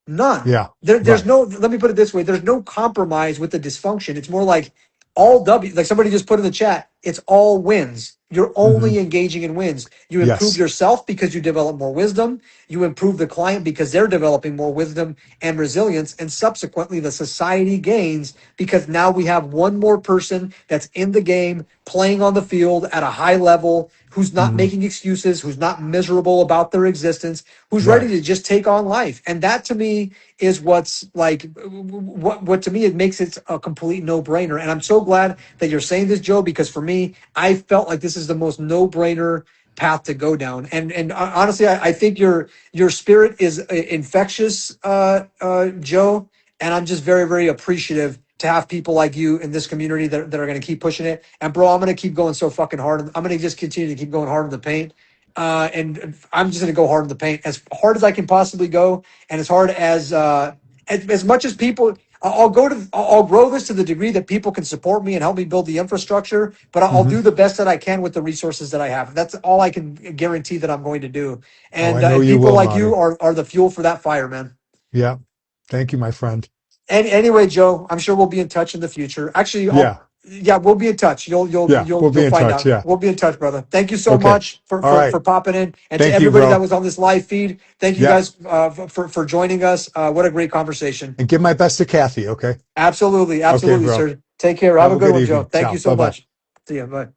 S1: None.
S2: Yeah.
S1: There's
S2: Right.
S1: no, let me put it this way, there's no compromise with the dysfunction. It's more like all W, like somebody just put in the chat, it's all wins. You're
S2: Hmm.
S1: only engaging in wins. You improve
S2: Yes.
S1: yourself because you develop more wisdom. You improve the client because they're developing more wisdom and resilience. And subsequently, the society gains because now we have one more person that's in the game, playing on the field at a high level, who's not
S2: Hmm.
S1: making excuses, who's not miserable about their existence, who's ready
S2: Right.
S1: to just take on life. And that to me is what's like, what to me, it makes it a complete no-brainer. And I'm so glad that you're saying this, Joe, because for me, I felt like this is the most no-brainer path to go down. And honestly, I think your spirit is infectious, Joe. And I'm just very, very appreciative to have people like you in this community that are going to keep pushing it. And bro, I'm going to keep going so fucking hard. I'm going to just continue to keep going hard in the paint. And I'm just going to go hard in the paint as hard as I can possibly go, and as hard as much as people. I'll grow this to the degree that people can support me and help me build the infrastructure. But I'll
S2: Hmm.
S1: do the best that I can with the resources that I have. That's all I can guarantee that I'm going to do.
S2: Oh, I know
S1: And
S2: you
S1: people
S2: will,
S1: like you
S2: Naughty.
S1: are the fuel for that fire, man.
S2: Yeah. Thank you, my friend.
S1: And anyway, Joe, I'm sure we'll be in touch in the future. Actually,
S2: Yeah.
S1: yeah, we'll be in touch.
S2: Yeah. We'll be
S1: You'll
S2: in
S1: find
S2: touch.
S1: out.
S2: Yeah.
S1: We'll be in touch, brother. Thank you so
S2: Okay.
S1: much
S2: All right.
S1: for popping in, and to
S2: Thank you,
S1: everybody that
S2: bro.
S1: was on this live feed. Thank you
S2: Yeah.
S1: guys for joining us. What a great conversation.
S2: And give my best to Kathy. Okay.
S1: Absolutely,
S2: Okay,
S1: absolutely,
S2: bro.
S1: sir. Take care. Have
S2: Have
S1: a
S2: a
S1: good
S2: good
S1: one, Joe.
S2: evening.
S1: Thank you
S2: Ciao.
S1: so
S2: Bye bye.
S1: much. See ya. Bye.